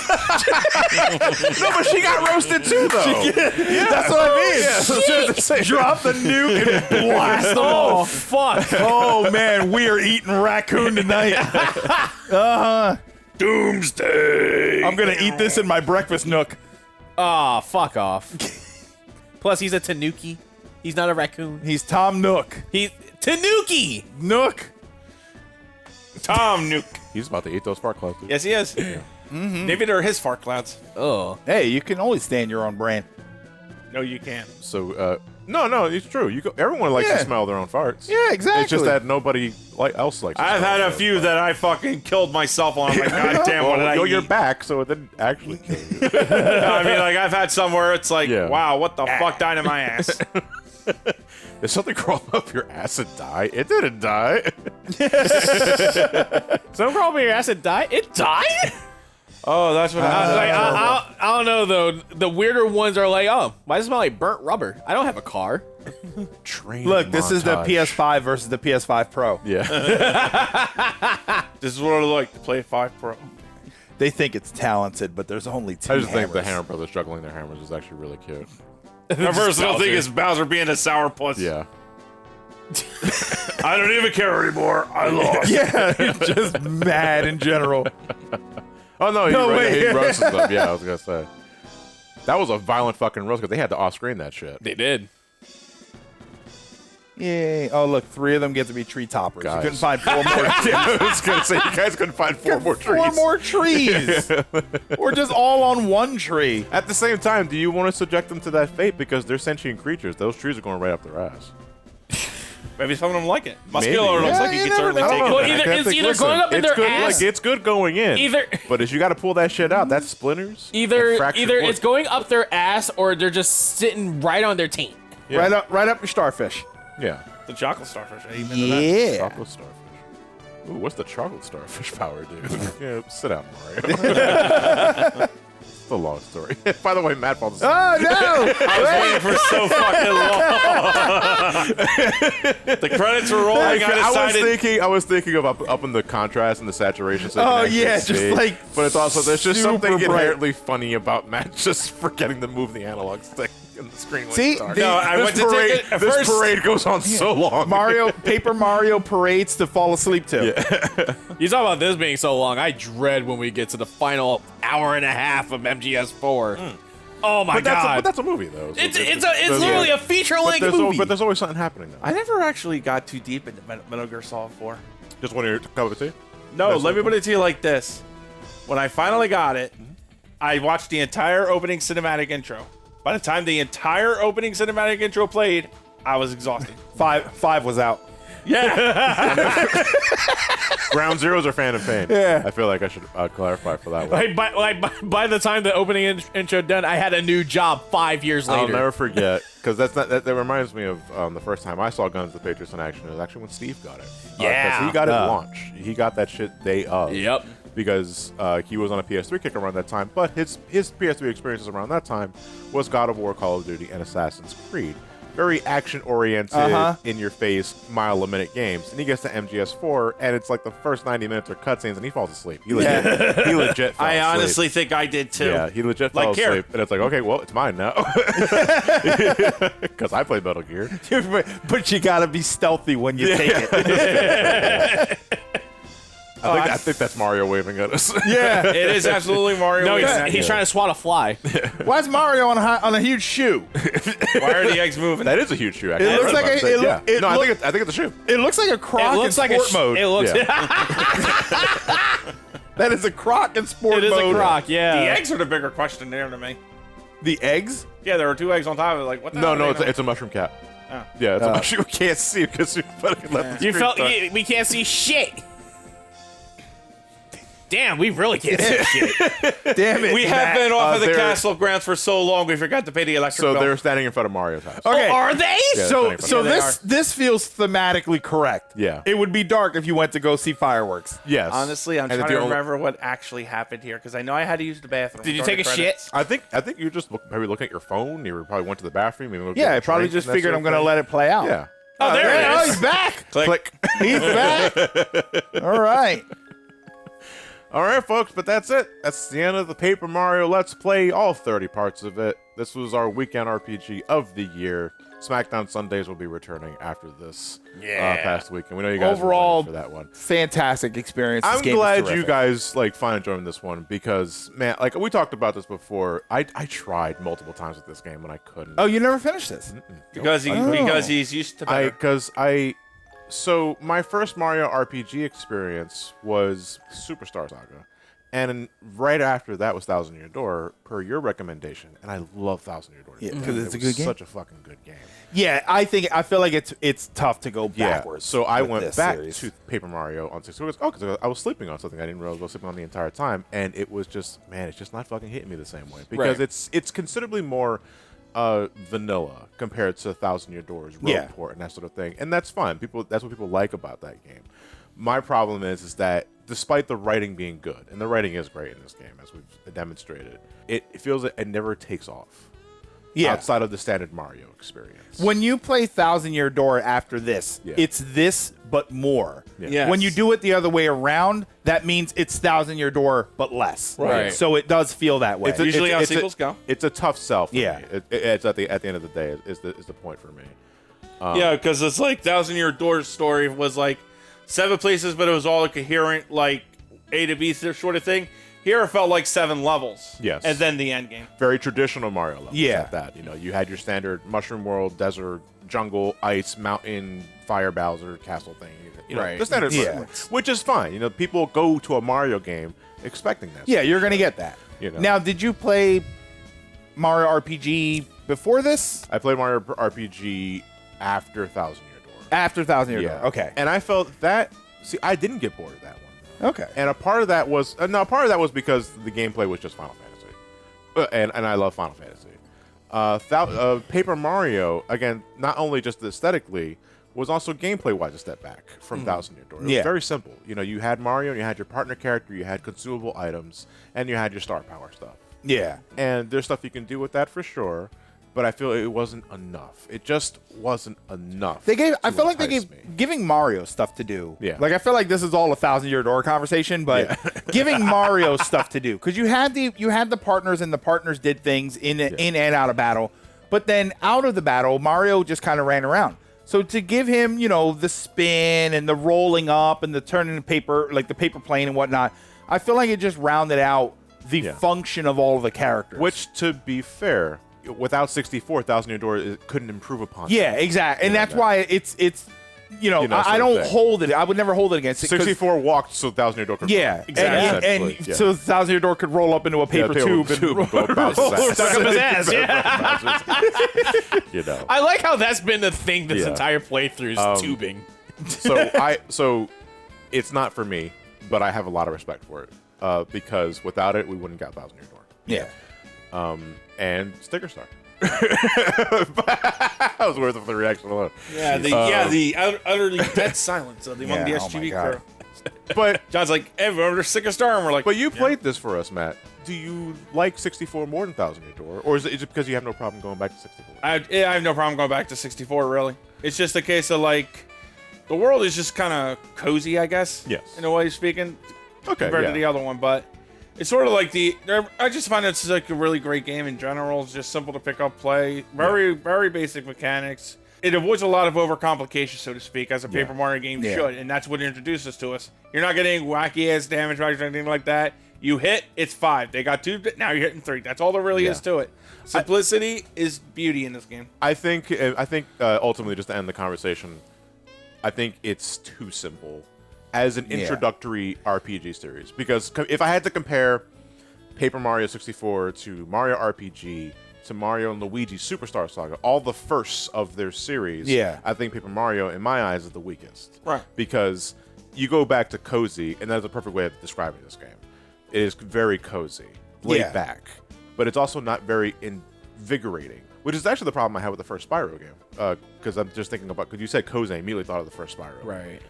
but she got roasted too, though. That's what I mean. Yeah, so it's the Drop the nuke and blast them all. Oh, fuck. Oh, man, we are eating raccoon tonight. Doomsday. I'm going to eat this in my breakfast nook. Oh, fuck off. Plus, he's a tanuki. He's not a raccoon. He's Tom Nook. He's Tanuki. Nook. Tom Nuke. He's about to eat those fart clouds. Yes, he is. Maybe they're his fart clouds. Oh. Hey, you can always stay in your own brain. No, you can't. So, no, it's true. Everyone likes to smell their own farts. Yeah, exactly. It's just that nobody else likes. To I've smell had a their few own that I fucking killed myself on. I'm like, God damn, what did I Well, you're eat? back, so it didn't actually kill you. No, I mean, like, I've had some where it's like, Yeah. wow, what the fuck died in my ass? Did something crawl up your ass and die? It didn't die. Someone crawled up your ass and died? It died? Oh, that's what happened. I don't know, though. The weirder ones are like, oh, why does it smell like burnt rubber? I don't have a car. Train Look, this is the montage. PS5 versus the PS5 Pro. Yeah. This is what I like to play 5 Pro. They think it's talented, but there's only two I just think the hammers. Hammer Brothers juggling their hammers is actually really cute. My versatile thing is Bowser being a sourpuss. Yeah. I don't even care anymore. I lost. Yeah, just mad in general. Oh no, No, right. wait. He roasted them. Yeah, I was gonna say. That was a violent fucking roast because they had to off-screen that shit. They did. Yay. Oh, look, 3 of them get to be tree toppers. Guys. You couldn't find 4 more. I was gonna say you guys couldn't find 4 more trees. 4 more trees. We're just all on one tree. At the same time, do you want to subject them to that fate because they're sentient creatures? Those trees are going right up their ass. Maybe some of them like it. Maybe. Muscular looks Yeah, like he you can never certainly know. take Well, it. either- I can't it's think- either listen, going up in it's their good, ass- Like, it's good going in. Either- But as you got to pull that shit out, that's splinters. and Either fractured wood. it's going up their ass or they're just sitting right on their taint. Yeah. Right up your starfish. Yeah. The chocolate starfish. Amen to that. Yeah. Chocolate starfish. Ooh, what's the chocolate starfish power, dude? Yeah, sit down, Mario. It's a long story. By the way, Matt falls asleep. Oh, no. I was waiting for so fucking long. The credits were rolling. I decided. I was thinking of upping the contrast and the saturation. So you Oh, can actually yeah, just see. like But it's also there's just super something bright. inherently funny about Matt just forgetting to move the analog stick in the screen. when See, it's dark. the- No, I went to take it at This first. parade goes on so long. Paper Mario parades to fall asleep to. You talk about this being so long. I dread when we get to the final hour and a half of MGS4. Oh my but god! that's a movie though. So it's there's- literally a feature-length movie. But there's always something happening though. I never actually got too deep into Metal Gear Solid 4. Just want your cup of tea. No, That's let me okay. put it to you like this. When I finally got it, I watched the entire opening cinematic intro. By the time the entire opening cinematic intro played, I was exhausted. 5 was out. Yeah. Ground Zero's are Fan of Pain. Yeah. I feel like I should clarify for that one. by the time the opening intro done, I had a new job 5 years later. I'll never forget because that reminds me of the first time I saw Guns of the Patriots in action. It was actually when Steve got it. 'Cause Yeah. he got it launch. He got that shit day of. Yep. Because he was on a PS3 kick around that time, but his PS3 experiences around that time was God of War, Call of Duty, and Assassin's Creed. very action-oriented, in-your-face, mile-a-minute games. And he gets to MGS4, and it's like the first 90 minutes are cutscenes, and he falls asleep. He legit fell I asleep. honestly think I did too. Yeah, he legit fell Like here. asleep. And it's like, okay, well, it's mine now. Because I played Metal Gear. But you gotta be stealthy when you take it. I think that's Mario waving at us. Yeah. It is absolutely Mario. No, waving at he's you. trying to swat a fly. Why is Mario on a huge shoe? Why are the eggs moving? That is a huge shoe, actually. It looks like I think it's a shoe. It looks like a croc It looks in like sport mode. It looks. That is a croc in sport It is mode. a croc. The Yeah. eggs are the bigger question there to me. The eggs? Yeah, there were 2 eggs on top of it. Like, what the No, hell no, are they it's a mushroom cat. Oh. Yeah, it's a mushroom. We can't see because we fucking left the You screen felt dark. we can't see shit. Damn, we really can't see shit. Damn it. We have been off of the they're- castle grounds for so long, we forgot to pay the electric So bill. they're standing in front of Mario's house. Okay. Oh, are they? Yeah, So they're so Yeah, they this feels thematically correct. Yeah. It would be dark if you went to go see fireworks. Yes. Honestly, I'm And trying the to only- remember what actually happened here because I know I had to use the bathroom. Did you during take the a shit? credits. I think you just maybe looking at your phone. You probably went to the bathroom. Maybe looked Yeah, at I the probably drinks just and that figured sort I'm of going to thing. let it play out. Yeah. Oh, there it Oh, is. he's back. Click. He's back. All right. All right, folks, but that's it. That's the end of the Paper Mario Let's Play, all 30 parts of it. This was our weekend RPG of the year. SmackDown Sundays will be returning after this past weekend. We know you guys Overall, were ready for that one. Fantastic experience. This I'm game is glad you terrific. guys find enjoying this one because, man, like we talked about this before. I tried multiple times with this game and I couldn't. Oh, you never finished this? Because he's used to better. So my first Mario RPG experience was Superstar Saga, and right after that was Thousand Year Door, per your recommendation, and I love Thousand Year Door. Yeah, 'cause it's It a was good game. Such a fucking good game. Yeah, I feel like it's tough to go backwards. So I with went this back series. to Paper Mario on 6. Because I was sleeping on something I didn't realize I was sleeping on the entire time, and it was just, man, it's just not fucking hitting me the same way because it's considerably more vanilla compared to Thousand Year Doors, Road Port, and that sort of thing, and that's fine. That's what people like about that game. My problem is that despite the writing being good, and the writing is great in this game as we've demonstrated, it feels that it never takes off. Yeah. Outside of the standard Mario experience. When you play Thousand Year Door after this, it's this but more. Yes. When you do it the other way around, that means it's Thousand Year Door but less. Right. So it does feel that way. Usually how sequels go. It's a tough sell for Yeah. me. It's at the end of the day is the point for me. Yeah, because it's like Thousand Year Door's story was like 7 places, but it was all a coherent, like A to B sort of thing. Here it felt like 7 levels. Yes. And then the end game. Very traditional Mario levels. Yeah. At that. You had your standard mushroom world, desert, jungle, ice, mountain, fire Bowser, castle thing. Right. The standard Yeah. level, which is fine. People go to a Mario game expecting that. Yeah, you're going to get that. Now, did you play Mario RPG before this? I played Mario RPG after Thousand Year Door. After Thousand Year Door. Okay. And I felt that. See, I didn't get bored of that one. Okay. And a part of that was because the gameplay was just Final Fantasy, and I love Final Fantasy. Paper Mario, again, not only just aesthetically, was also gameplay wise a step back from Thousand Year Door. It was very simple. You had Mario, and you had your partner character, you had consumable items, and you had your star power stuff. Yeah. And there's stuff you can do with that for sure, but I feel it wasn't enough. It just wasn't enough. I feel like they entice gave me. giving Mario stuff to do. Yeah. Like I feel like this is all a Thousand Year Door conversation, but giving Mario stuff to do because you had the partners and the partners did things in and out of battle, but then out of the battle, Mario just kind of ran around. So to give him, the spin and the rolling up and the turning the paper, like the paper plane and whatnot, I feel like it just rounded out the function of all of the characters. Which, to be fair, without 64, Thousand Year Door it couldn't improve upon. Yeah, exactly, and that's why it's I sort of don't thing. hold it. I would never hold it against it. 'cause- 64 walked so Thousand Year Door could Yeah, Exactly. and so Thousand Year Door could roll up into a paper tube and go bounce his Stuck up his ass. Yeah. ass. I like how that's been the thing this Yeah. entire playthrough is tubing. So it's not for me, but I have a lot of respect for it because without it, we wouldn't got Thousand Year Door. yeah. And Sticker Star. That was worth it for the reaction alone. Yeah, the utterly dead silence among the Yeah, oh my SGB God. crew. But John's like, hey, remember Sticker Star? And we're like, you played this for us, Matt. do you like 64 more than Thousand Year Door, or is it because you have no problem going back to 64? I have no problem going back to 64. Really, it's just a case of like the world is just kind of cozy, I guess. Yes. In a way of speaking, Okay, compared yeah. to the other one, but it's sort of like I just find it's like a really great game in general. It's just simple to pick up, play, very basic mechanics. It avoids a lot of overcomplication, so to speak, as a Paper Mario game should, and that's what it introduces to us. You're not getting wacky-ass damage or anything like that. You hit, it's 5. They got 2, now you're hitting 3. That's all there really is to it. Simplicity is beauty in this game. I think ultimately, just to end the conversation, I think it's too simple as an introductory RPG series. Because if I had to compare Paper Mario 64 to Mario RPG to Mario and Luigi Superstar Saga, all the firsts of their series, I think Paper Mario, in my eyes, is the weakest. Right. Because you go back to cozy, and that's a perfect way of describing this game. It is very cozy, laid back, but it's also not very invigorating, which is actually the problem I had with the first Spyro game. Because I'm just thinking about, because you said cozy, I immediately thought of the first Spyro. Right.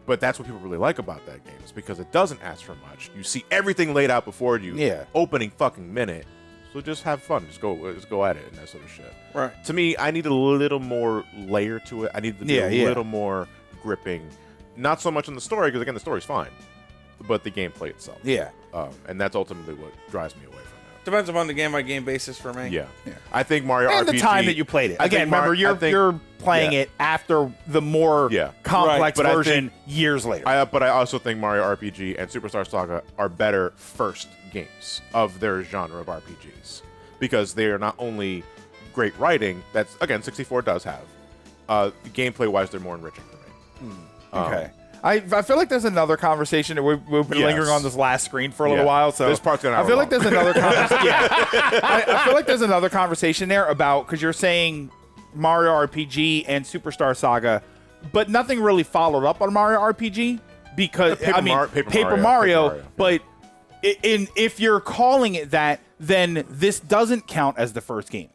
But that's what people really like about that game, is because it doesn't ask for much. You see everything laid out before you, opening fucking minute. So just have fun, just go at it and that sort of shit. Right. To me, I need a little more layer to it. I need to be a little more gripping. Not so much in the story, because again, the story's fine, but the gameplay itself. Yeah. And that's ultimately what drives me away from that. Depends upon the game-by-game basis for me. Yeah. I think Mario And RPG... the time that you played it. I Again, think remember, you're playing yeah. it after the more complex But I version think- years later. But I also think Mario RPG and Superstar Saga are better first games of their genre of RPGs. Because they are not only great writing, that's, again, 64 does have. Gameplay-wise, they're more enriching for me. Okay. I feel like there's another conversation that we've been lingering on this last screen for a little while. So this part's gonna. I feel like there's another conversation. I feel like there's another conversation there about, because you're saying Mario RPG and Superstar Saga, but nothing really followed up on Mario RPG because Paper Mario. But if you're calling it that, then this doesn't count as the first game.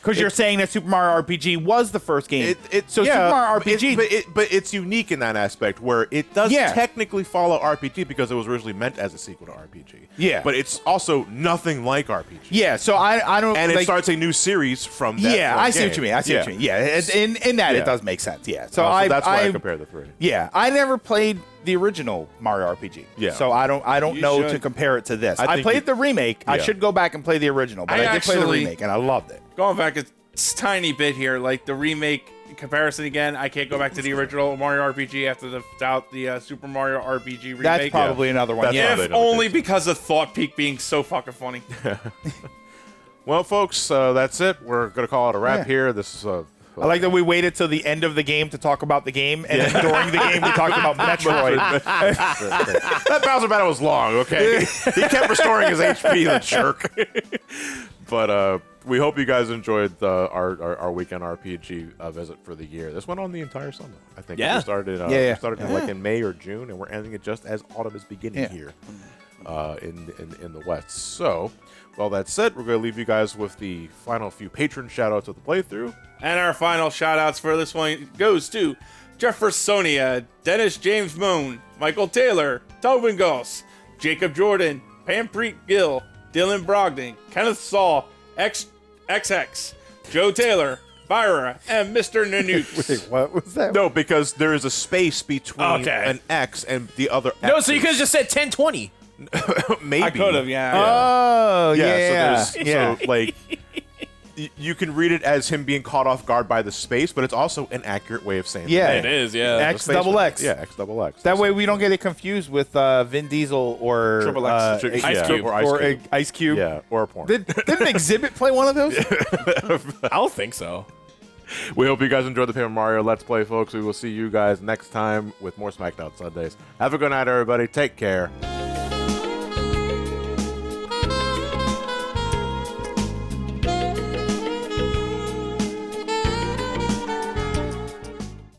Because you're saying that Super Mario RPG was the first game. Super Mario RPG... But it's unique in that aspect where it does technically follow RPG because it was originally meant as a sequel to RPG. Yeah. But it's also nothing like RPG. Yeah, so I don't... And it starts a new series from that Yeah, I see what you mean. I see what you mean. Yeah, in that it does make sense. Yeah. So that's why I compare the three. Yeah, I never played the original Mario RPG. Yeah. So I don't know to compare it to this. I played the remake. I should go back and play the original, but I did play the remake and I loved it. Going back a tiny bit here, like the remake comparison again, I can't go back to the original Mario RPG after the Super Mario RPG remake. That's probably another one. If only because of Thought Peak being so fucking funny. Well, folks, that's it. We're going to call it a wrap here. This is I like that we waited till the end of the game to talk about the game, and then during the game we talked about Metroid. That Bowser battle was long, okay? He kept restoring his HP, the jerk. But we hope you guys enjoyed our weekend RPG visit for the year. This went on the entire summer. I think we started like in May or June, and we're ending it just as autumn is beginning here in the West. So, well, that said, we're going to leave you guys with the final few patron shout-outs of the playthrough. And our final shout-outs for this one goes to Jeffersonia, Dennis James Moon, Michael Taylor, Tobin Goss, Jacob Jordan, Pampreet Gill, Dylan Brogdon, Kenneth Saw, XX, Joe Taylor, Byra, and Mr. Nanook. Wait, what was that? No, because there is a space between an X and the other X. No, so you could have just said 1020. Maybe. I could have, Oh, yeah. So like, you can read it as him being caught off guard by the space, but it's also an accurate way of saying it is, X double X. Yeah, X double X. That way we don't get it confused with Vin Diesel or Triple X. Ice Cube. Or Ice Cube. Yeah, or a porn. Didn't Exhibit play one of those? I don't think so. We hope you guys enjoyed the Paper Mario Let's Play, folks. We will see you guys next time with more SmackDown Sundays. Have a good night, everybody. Take care.